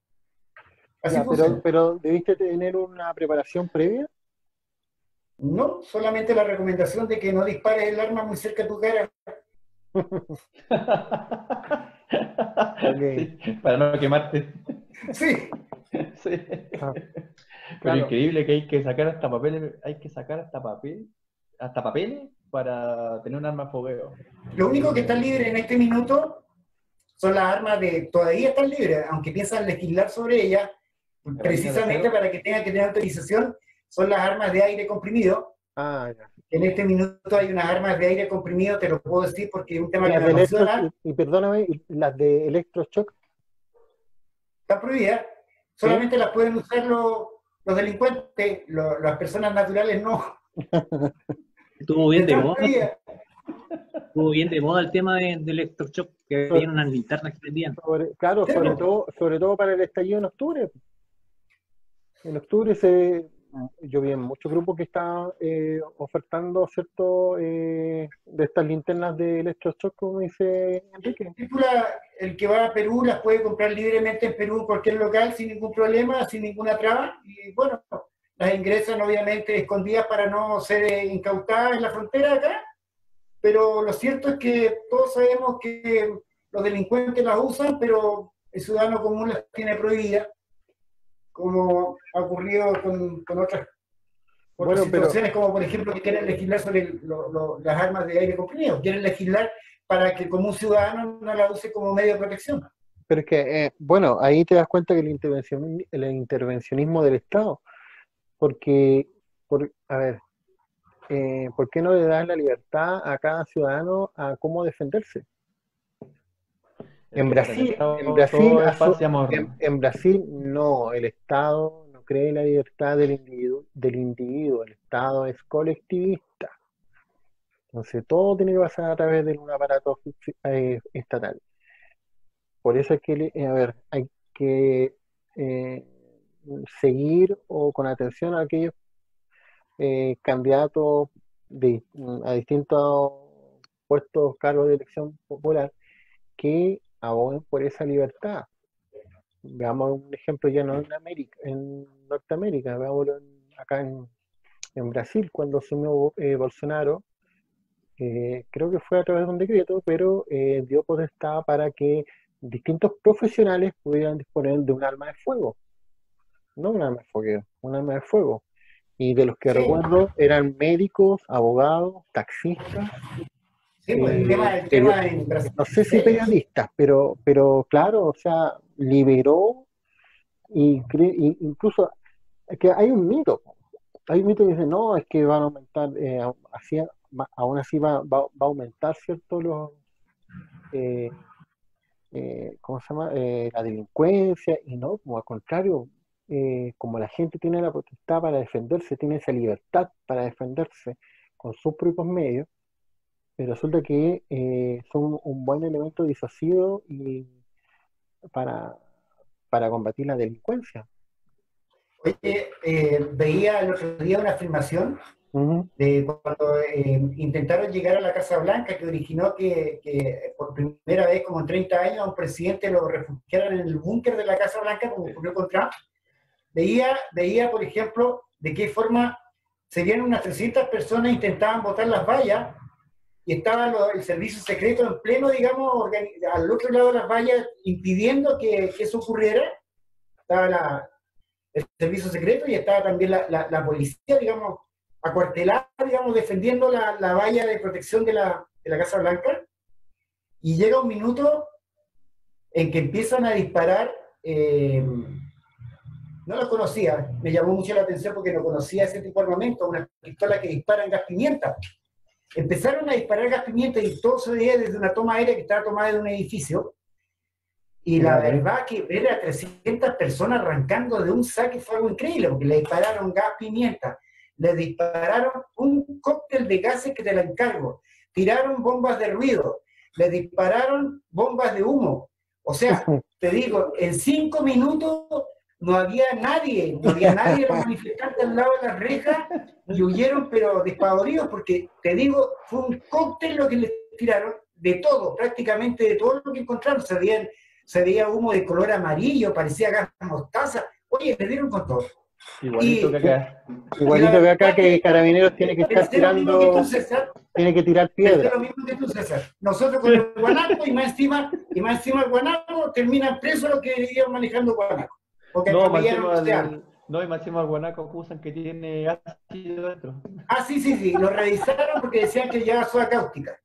Así Ya, pero, funciona. pero debiste tener una preparación previa. No solamente la recomendación de que no dispares el arma muy cerca de tu cara. Ok. Sí, para no quemarte. Sí, Sí. Ah, Pero claro. increíble que hay que sacar hasta papeles, hasta papeles para tener un arma de fogueo. lo único que está libre en este minuto son las armas todavía están libres, aunque piensan legislar sobre ellas, ¿De balines de precisamente acero? para que tengan que tener autorización, son las armas de aire comprimido. Ya. En este minuto hay unas armas de aire comprimido, te lo puedo decir porque es un tema Y que las me de apasiona, y perdóname, y las de electroshock, están prohibidas, ¿sí? solamente las pueden usar los delincuentes, las personas naturales no, Estuvo bien de están moda, prohibidas. estuvo bien de moda el tema de electroshock, que So- había unas linternas que prendían. claro, Sí, sobre todo para el estallido en octubre. En octubre yo vi en muchos grupos que estaban ofertando, ¿cierto? De estas linternas de electroshock, como dice Enrique. el que va a Perú las puede comprar libremente en Perú, en cualquier local, sin ningún problema, sin ninguna traba, y bueno, las ingresan obviamente escondidas para no ser incautadas en la frontera acá, pero lo cierto es que todos sabemos que los delincuentes las usan, pero el ciudadano común las tiene prohibidas, como ha ocurrido con otras Bueno, pero, situaciones, como por ejemplo que quieren legislar sobre las armas de aire comprimido, quieren legislar para que como un ciudadano no la use como medio de protección. pero es que, bueno, ahí te das cuenta que el intervencionismo del Estado, porque, a ver, ¿por qué no le das la libertad a cada ciudadano a cómo defenderse? En Brasil, Todo es paz y amor. en Brasil no, el Estado no cree en la libertad del individuo, el Estado es colectivista. Entonces todo tiene que pasar a través de un aparato estatal. Por eso es que, a ver, hay que eh, seguir o con atención a aquellos candidatos a distintos puestos, cargos de elección popular que aboguen por esa libertad. Veamos un ejemplo ya no en América, en Norteamérica, veámoslo acá en Brasil, cuando asumió Bolsonaro, creo que fue a través de un decreto, pero dio potestad para que distintos profesionales pudieran disponer de un arma de fuego, no un arma de fogueo, un arma de fuego. Y de los que Sí. recuerdo eran médicos, abogados, taxistas, Sí, pues el tema en Brasil. no sé si periodistas, pero claro, o sea, liberó y incluso es que hay un mito que dice, no, es que van a aumentar, aún así va a aumentar, ¿cierto? ¿Cómo se llama? La delincuencia, y no, como al contrario, como la gente tiene la potestad para defenderse, tiene esa libertad para defenderse con sus propios medios, pero resulta que son un buen elemento disuasivo y para, para combatir la delincuencia. Oye, veía el otro día una afirmación Uh-huh. de cuando intentaron llegar a la Casa Blanca, que originó que por primera vez como en 30 años a un presidente lo refugiaran en el búnker de la Casa Blanca, como ocurrió con Trump. Veía, por ejemplo, de qué forma serían unas 300 personas intentaban botar las vallas y estaba el servicio secreto en pleno, digamos, al otro lado de las vallas, impidiendo que eso ocurriera. Estaba el servicio secreto y estaba también la policía, digamos, acuartelada, digamos, defendiendo la valla de protección de la Casa Blanca. Y llega un minuto en que empiezan a disparar. No los conocía, me llamó mucho la atención porque no conocía ese tipo de armamento, una pistola que disparan gas pimienta. Empezaron a disparar gas pimienta y todo se veía desde una toma aérea que estaba tomada de un edificio. Y la verdad que ver a 300 personas arrancando de un saque fue algo increíble, porque le dispararon gas pimienta, le dispararon un cóctel de gases que te la encargo, tiraron bombas de ruido, le dispararon bombas de humo. O sea, te digo, en 5 minutos no había nadie los manifestantes al lado de las rejas y huyeron, pero despavoridos, porque te digo, fue un cóctel lo que les tiraron, de todo, prácticamente de todo lo que encontraron. Se veía humo de color amarillo, parecía gas mostaza. Oye, le dieron con todo. Igualito que acá. Igualito que acá, que Carabineros tiene que estar tirando, tiene que tirar piedra. Es lo mismo que tú, César. Nosotros con el guanaco y más encima el guanaco terminan presos los que iban manejando guanaco. Porque No, y más encima al guanaco acusan que tiene ácido dentro. Ah, sí, lo revisaron porque decían que lleva soda cáustica.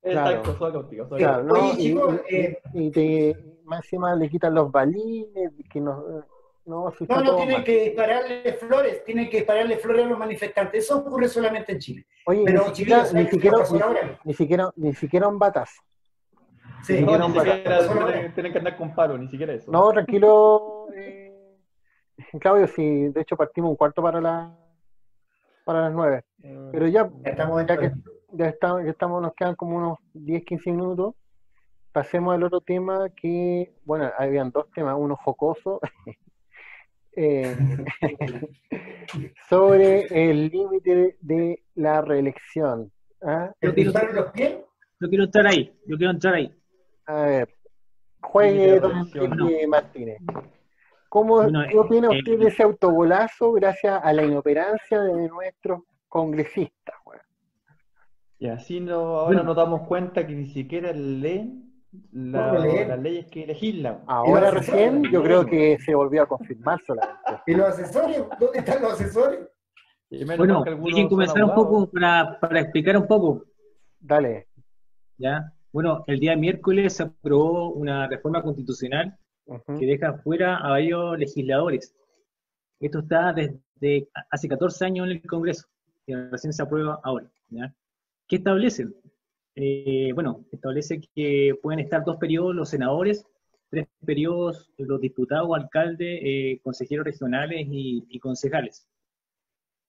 Exacto, soda cáustica. Claro, ¿no? Oye, chicos, más encima le quitan los balines, que tienen que dispararle flores a los manifestantes. Eso ocurre solamente en Chile. Oye, pero ni siquiera un batazo. Sí, tienen que andar con palo, ni siquiera eso. No, tranquilo, Claudio, si de hecho partimos un cuarto para las 9. Pero ya estamos, nos quedan como unos 10-15 minutos. Pasemos al otro tema que, bueno, habían dos temas, uno jocoso, sobre el límite de la reelección. ¿Ah? Yo quiero entrar ahí. A ver, juegue don Felipe Martínez. ¿Qué opina usted de ese autogolazo gracias a la inoperancia de nuestros congresistas? Bueno? Y así ahora nos damos cuenta que ni siquiera leen las leyes que legislan. Ahora recién yo creo que se volvió a confirmar solamente. ¿Y los asesores? ¿Dónde están los asesores? Bueno, hay que comenzar un poco para explicar un poco. Dale. ¿Ya? Bueno, el día miércoles se aprobó una reforma constitucional que deja fuera a varios legisladores. Esto está desde hace 14 años en el Congreso. que recién se aprueba ahora, ¿ya? ¿Qué establece? Bueno, establece que pueden estar 2 periodos los senadores, 3 periodos los diputados, alcaldes, consejeros regionales y concejales.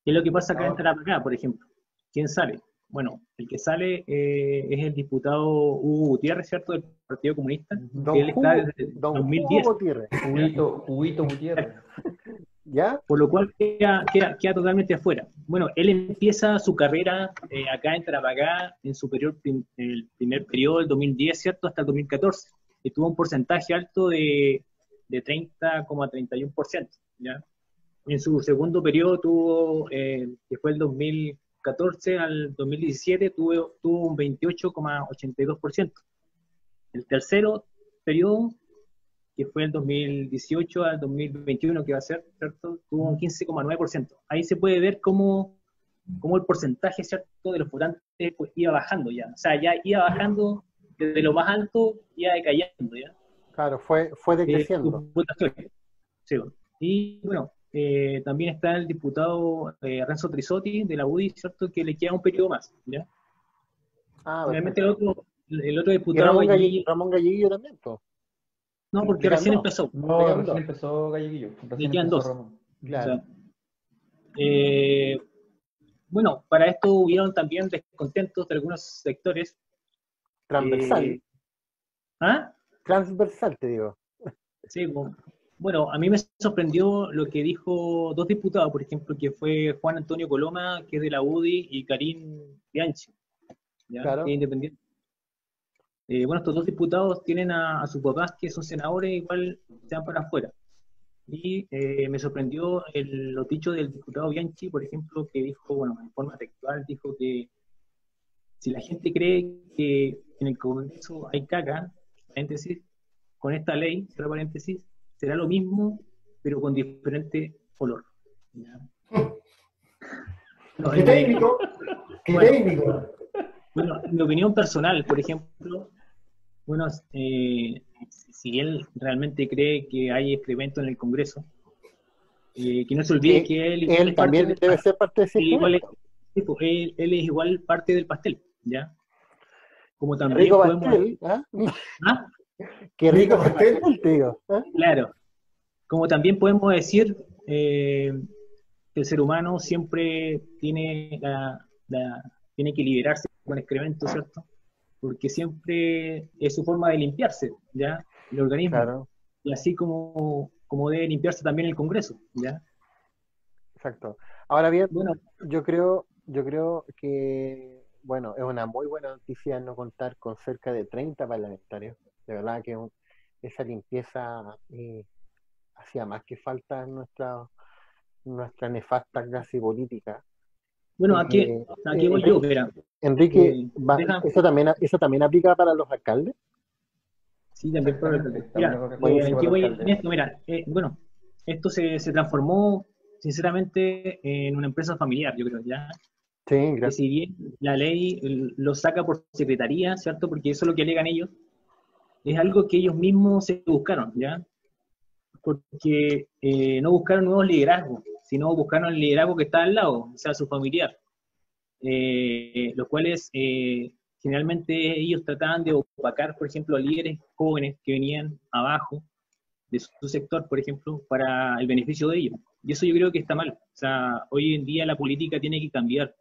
¿Qué es lo que pasa acá en Tarapacá, por ejemplo? ¿Quién sale? Bueno, el que sale es el diputado Hugo Gutiérrez, ¿cierto? Del Partido Comunista. Que él está desde Don 2010. Hugo Gutiérrez. Huguito Gutiérrez. ¿Ya? Por lo cual queda totalmente afuera. Bueno, él empieza su carrera acá en Tarapacá en el primer periodo del 2010, ¿cierto? Hasta el 2014. Y tuvo un porcentaje alto de 30,31%, ¿ya? En su segundo periodo tuvo, que fue el 2014 al 2017, tuvo un 28,82%. El tercero periodo, que fue el 2018 al 2021, que va a ser, ¿cierto? Tuvo un 15,9%. Ahí se puede ver cómo el porcentaje, ¿cierto?, de los votantes pues, iba bajando ya. O sea, ya iba bajando desde lo más alto, iba decayendo ya. Claro, fue decreciendo. Sí. Y bueno, también está el diputado Renzo Trisotti de la UDI, ¿cierto?, que le queda un periodo más, ¿ya? Finalmente el otro ¿Y diputado... Ramón Galleguillo también, pues? No, porque recién empezó. No, recién empezó Galleguillo. Le quedan 2. Ramón. Claro. O sea, bueno, para esto hubieron también descontentos de algunos sectores. Transversal. Transversal, te digo. Sí, bueno, a mí me sorprendió lo que dijo 2 diputados, por ejemplo, que fue Juan Antonio Coloma, que es de la UDI, y Karim Bianchi, ¿ya? Claro. Que es independiente. Bueno, estos 2 diputados tienen a sus papás que son senadores, igual se van para afuera. Y me sorprendió los dichos del diputado Bianchi, por ejemplo, que dijo, bueno, en forma textual, dijo que si la gente cree que en el Congreso hay caca, paréntesis, con esta ley, cierra paréntesis, será lo mismo, pero con diferente color. ¿Ya? No, ¡qué técnico! ¡Qué técnico! Bueno, en mi opinión personal, por ejemplo, bueno, si él realmente cree que hay excremento en el Congreso, que no se olvide que él también debe ser parte de ese excremento. Él es igual parte del pastel, ¿ya? Como también rico podemos... pastel, ¿Ah? Qué rico pastel, te digo. Claro. Como también podemos decir que el ser humano siempre tiene tiene que liberarse con excremento, ¿cierto? Porque siempre es su forma de limpiarse, ¿ya? El organismo. Claro. Y así como debe limpiarse también el Congreso, ¿ya? Exacto. Ahora bien, bueno, yo creo que, bueno, es una muy buena noticia no contar con cerca de 30 parlamentarios. De verdad que esa limpieza hacía más que falta en nuestra nefasta clase política. Bueno, aquí voy yo, mira. Enrique, ¿eso también aplica para los alcaldes? Sí, también para los alcaldes. Mira, aquí voy en esto, mira, bueno, esto se transformó, sinceramente, en una empresa familiar, yo creo, ¿ya? Sí, que gracias. si bien la ley lo saca por secretaría, ¿cierto? Porque eso es lo que alegan ellos, es algo que ellos mismos se buscaron, ¿ya? Porque no buscaron nuevos liderazgos, sino buscaron el liderazgo que está al lado, o sea, su familiar, los cuales generalmente ellos trataban de opacar, por ejemplo, a líderes jóvenes que venían abajo de su sector, por ejemplo, para el beneficio de ellos. Y eso yo creo que está mal. O sea, hoy en día la política tiene que cambiar,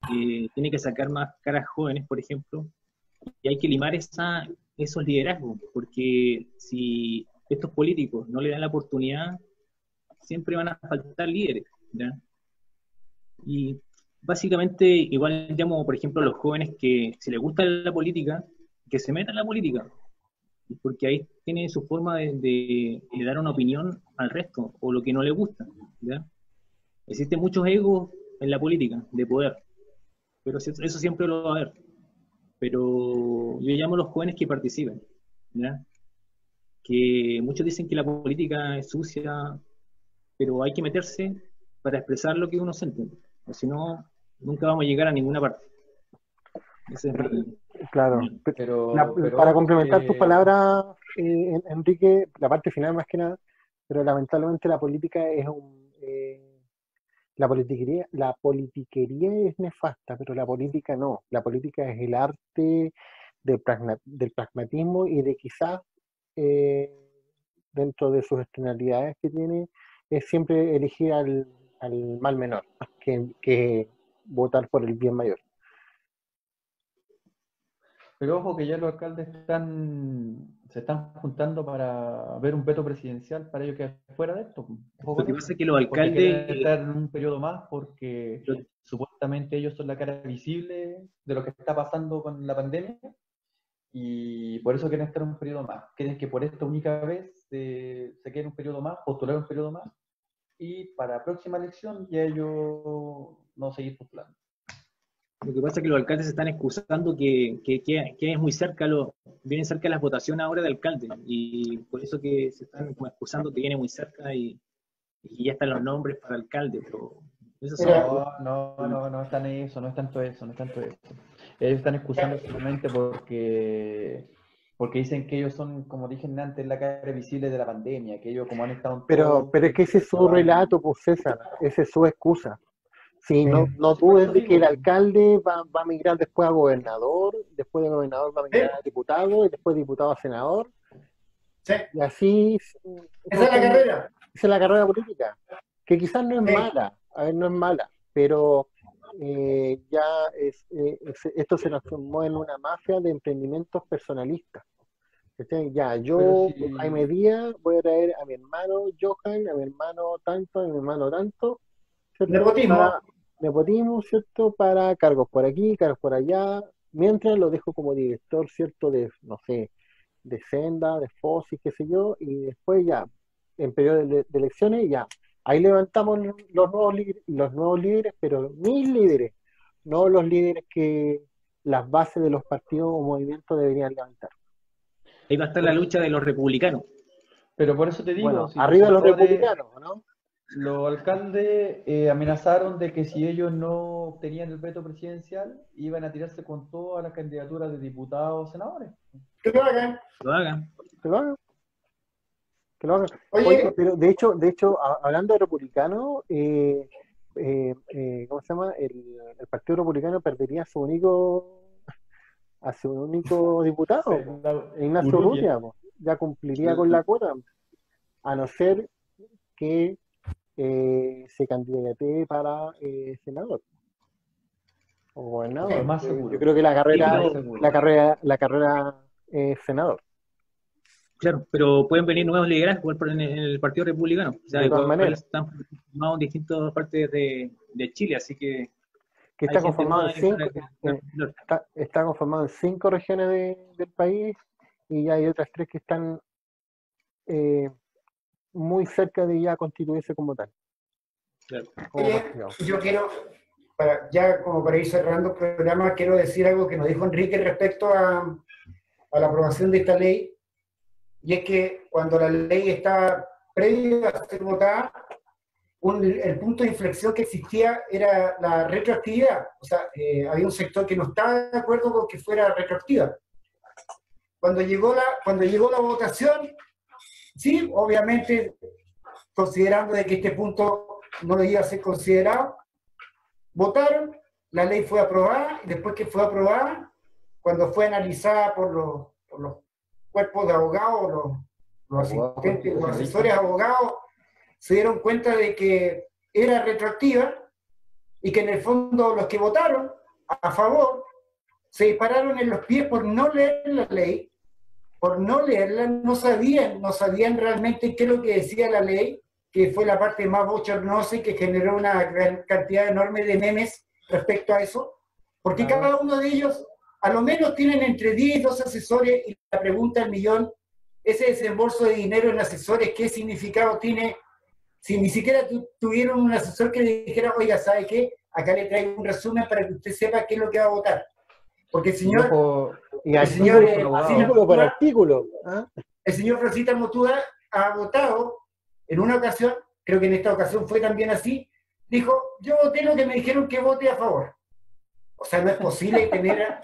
tiene que sacar más caras jóvenes, por ejemplo, y hay que limar esos liderazgos, porque si estos políticos no le dan la oportunidad, siempre van a faltar líderes, ¿ya? Y básicamente igual llamo, por ejemplo, a los jóvenes que si les gusta la política, que se metan en la política, porque ahí tienen su forma de dar una opinión al resto, o lo que no les gusta, ¿ya? Existen muchos egos en la política, de poder, pero eso siempre lo va a haber. Pero yo llamo a los jóvenes que participen, ¿ya? Que muchos dicen que la política es sucia, pero hay que meterse para expresar lo que uno siente, o si no, nunca vamos a llegar a ninguna parte. Ese es claro, pero para complementar tus palabras, Enrique, la parte final más que nada, pero lamentablemente la política es La politiquería es nefasta, pero la política no. La política es el arte del pragmatismo y de quizás, eh, dentro de sus externalidades que tiene, es siempre elegir al mal menor, que votar por el bien mayor. Pero ojo que ya los alcaldes se están juntando para ver un veto presidencial para ellos quedar fuera de esto. Ojo Lo con que eso. pasa es que los Porque alcaldes, quieren estar en un periodo más porque supuestamente ellos son la cara visible de lo que está pasando con la pandemia y por eso quieren estar en un periodo más. Quieren que por esta única vez se quede en un periodo más, postular un periodo más y para la próxima elección ya ellos no seguir postulando. lo que pasa es que los alcaldes se están excusando que es muy cerca, vienen cerca las votaciones ahora de alcalde, y por eso que se están como excusando que viene muy cerca y ya están los nombres para alcalde, pero eso No es tan eso, no es tanto eso, no es tanto eso. Ellos están excusando simplemente porque dicen que ellos son, como dije antes, la cara visible de la pandemia, que ellos como han estado en Pero es que ese es su relato, pues César, esa es su excusa. Sí, no dudes de que el alcalde va a migrar después a gobernador, después de gobernador va a migrar a diputado, y después de diputado a senador. Sí. Y así. Esa es la carrera. Esa es la carrera política, que quizás no es mala, no es mala, pero esto se transformó en una mafia de emprendimientos personalistas. Ya, yo, Jaime Díaz, voy a traer a mi hermano Johan, a mi hermano tanto, a mi hermano tanto. Nepotismo, ¿cierto? Para cargos por aquí, cargos por allá, mientras lo dejo como director, ¿cierto? De, no sé, de Senda, de Fossi, qué sé yo, y después ya, en periodo de elecciones, ya, ahí levantamos los nuevos líderes, pero mis líderes, no los líderes que las bases de los partidos o movimientos deberían levantar. Ahí va a estar la lucha de los republicanos. Pero por eso te digo, bueno, arriba los republicanos, ¿no? Los alcaldes amenazaron de que si ellos no obtenían el veto presidencial, iban a tirarse con todas las candidaturas de diputados o senadores. Que lo hagan. Que lo hagan. Oye, pero de hecho, hablando de republicanos, ¿cómo se llama? El Partido Republicano perdería a su único diputado, Ignacio Urrutia, ya cumpliría con la cuota, a no ser que se candidate para senador o gobernador. Más seguro. Yo creo que la carrera es senador. Claro, pero pueden venir nuevos liderazgos en el Partido Republicano. O sea, de todas maneras. Están formados en distintas partes de Chile, así que está conformado en 5 regiones del país, y ya hay otras 3 que están muy cerca de ya constituirse como tal. Claro. Yo quiero, para ir cerrando el programa, quiero decir algo que nos dijo Enrique respecto a la aprobación de esta ley, y es que cuando la ley está previa a ser votada, el punto de inflexión que existía era la retroactividad. O sea, había un sector que no estaba de acuerdo con que fuera retroactiva. Cuando llegó la votación, sí, obviamente, considerando de que este punto no iba a ser considerado, votaron, la ley fue aprobada, y después que fue aprobada, cuando fue analizada por los cuerpos de abogados, los asistentes, los asesores abogados, se dieron cuenta de que era retroactiva y que en el fondo los que votaron a favor se dispararon en los pies por no leer la ley, por no leerla, no sabían realmente qué es lo que decía la ley, que fue la parte más bochornosa y que generó una cantidad enorme de memes respecto a eso, porque cada uno de ellos a lo menos tienen entre 10 y 12 asesores, y la pregunta del millón, ese desembolso de dinero en asesores, ¿qué significado tiene? Si ni siquiera tuvieron un asesor que le dijera, oiga, ¿sabe qué? Acá le traigo un resumen para que usted sepa qué es lo que va a votar. Porque el señor... el señor Francisco Motuda ha votado en una ocasión, creo que en esta ocasión fue también así, dijo, yo voté lo que me dijeron que vote a favor. O sea, no es posible tener...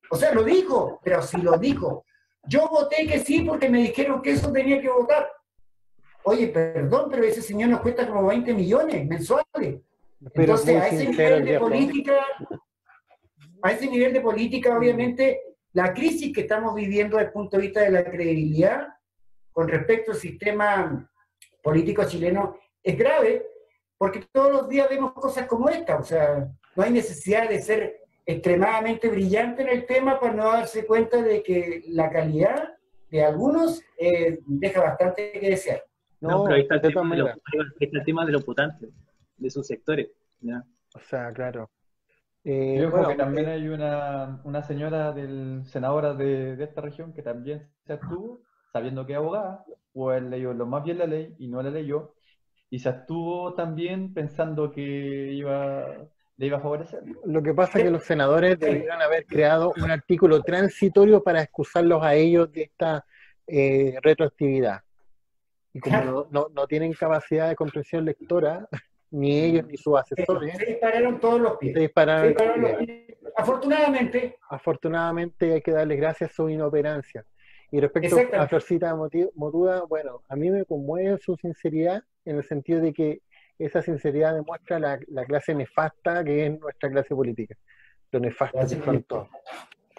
O sea, lo dijo, pero sí lo dijo. Yo voté que sí porque me dijeron que eso tenía que votar. Oye, perdón, pero ese señor nos cuesta como 20 millones mensuales. Pero es Entonces, muy a ese sincero nivel el de viejo. política, a ese nivel de política, obviamente, la crisis que estamos viviendo desde el punto de vista de la credibilidad con respecto al sistema político chileno es grave, porque todos los días vemos cosas como esta, o sea, no hay necesidad de ser extremadamente brillante en el tema para no darse cuenta de que la calidad de algunos deja bastante que desear. No, No, pero ahí está el de tema todas de los, maneras. ahí está el tema de los votantes, de sus sectores. ¿Ya? O sea, claro. Y ojo Bueno, que también hay una señora senadora de esta región que también se abstuvo, sabiendo que es abogada, o él leyó lo más bien la ley y no la leyó, y se abstuvo también pensando que le iba a favorecer. lo que pasa es que los senadores deberían haber creado un artículo transitorio para excusarlos a ellos de esta retroactividad. Y como no tienen capacidad de comprensión lectora, ni ellos ni sus asesores, Se dispararon todos los se pies. Se dispararon los dispararon los pies. pies. Afortunadamente, Afortunadamente hay que darles gracias a su inoperancia. Y respecto a exactamente. Florcita Motuda, bueno, a mí me conmueve su sinceridad en el sentido de que esa sinceridad demuestra la clase nefasta que es nuestra clase política, lo nefasto que son todos.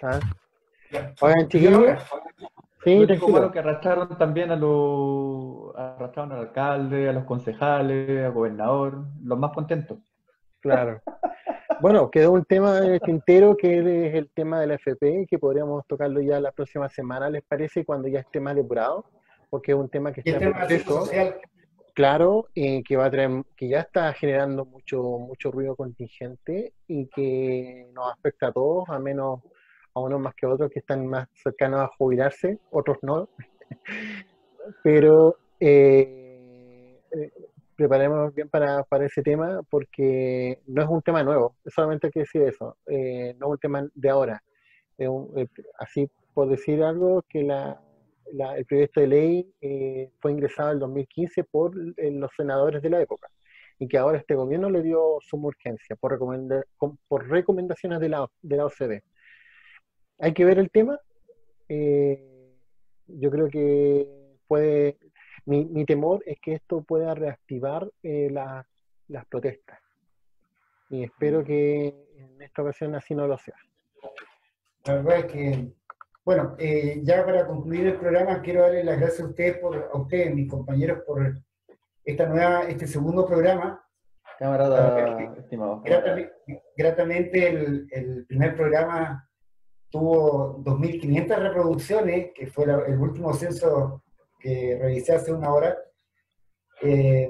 ¿Ah? Oigan, Y chiquillos, ahora, sí, Lo único tranquilo. malo que arrastraron también arrastraron al alcalde, a los concejales, al gobernador, los más contentos. Claro. Bueno, quedó un tema en el tintero que es el tema de la FP, que podríamos tocarlo ya la próxima semana, ¿les parece? Cuando ya esté más depurado, porque es un tema que y está el en tema proceso, psicosocial, claro, que va a traer, que ya está generando mucho ruido contingente y que nos afecta a todos, a menos a unos más que a otros que están más cercanos a jubilarse, otros no, pero preparémonos bien para ese tema porque no es un tema nuevo, solamente hay que decir eso, no es un tema de ahora. Así por decir algo, que el proyecto de ley fue ingresado en el 2015 por los senadores de la época y que ahora este gobierno le dio suma urgencia por recomendaciones de la OCDE. Hay que ver el tema. eh, yo creo que mi temor es que esto pueda reactivar las protestas y espero que en esta ocasión así no lo sea. la verdad es que, bueno, ya para concluir el programa, quiero darle las gracias a ustedes, mis compañeros, por este segundo programa. La verdad es Camarada, que estimado camarada. gratamente el primer programa tuvo 2.500 reproducciones, que fue el último censo que revisé hace una hora.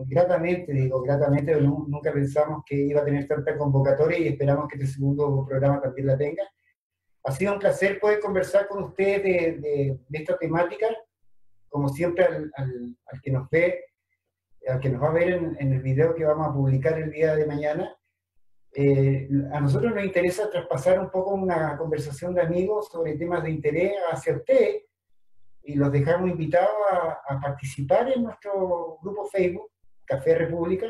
Gratamente, nunca pensamos que iba a tener tanta convocatoria y esperamos que este segundo programa también la tenga. Ha sido un placer poder conversar con ustedes de esta temática, como siempre al que nos ve, al que nos va a ver en el video que vamos a publicar el día de mañana. A nosotros nos interesa traspasar un poco una conversación de amigos sobre temas de interés hacia ustedes y los dejamos invitados a participar en nuestro grupo Facebook, Café República,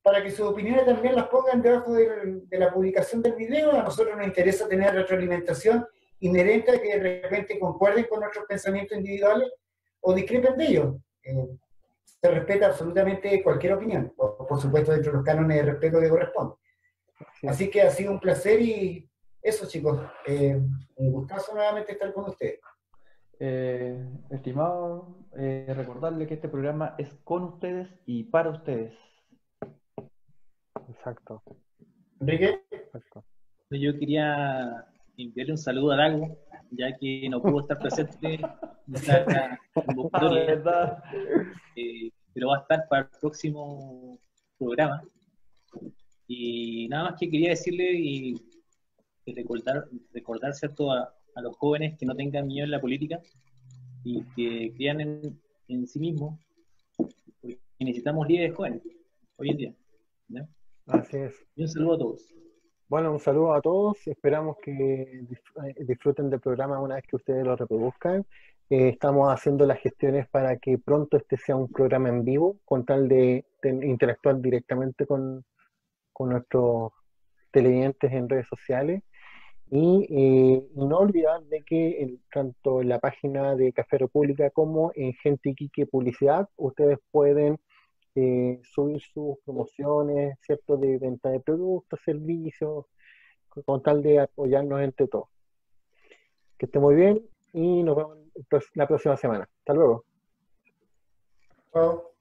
para que sus opiniones también las pongan debajo de la publicación del video. A nosotros nos interesa tener retroalimentación inherente a que de repente concuerden con nuestros pensamientos individuales o discrepen de ellos. Se respeta absolutamente cualquier opinión, por supuesto dentro de los cánones de respeto que corresponden. Así que ha sido un placer y eso, chicos, un gustazo nuevamente estar con ustedes. Estimado, recordarle que este programa es con ustedes y para ustedes. Exacto. Enrique. Exacto. Yo quería enviarle un saludo a Dago, ya que no pudo estar presente en esta convocatoria, ¿Verdad? pero va a estar para el próximo programa. Y nada más que quería decirle y recordar ¿cierto? a los jóvenes que no tengan miedo en la política y que crean en sí mismos, porque necesitamos líderes jóvenes hoy en día. ¿Ya? Así es. Y un saludo a todos. Bueno, un saludo a todos. Esperamos que disfruten del programa una vez que ustedes lo reproduzcan. Estamos haciendo las gestiones para que pronto este sea un programa en vivo, con tal de interactuar directamente con nuestros televidentes en redes sociales. Y no olvidar de que tanto en la página de Café República como en Gente Iquique Publicidad, ustedes pueden subir sus promociones, ¿cierto? De venta de productos, servicios, con tal de apoyarnos entre todos. Que esté muy bien y nos vemos la próxima semana. Hasta luego. Chao.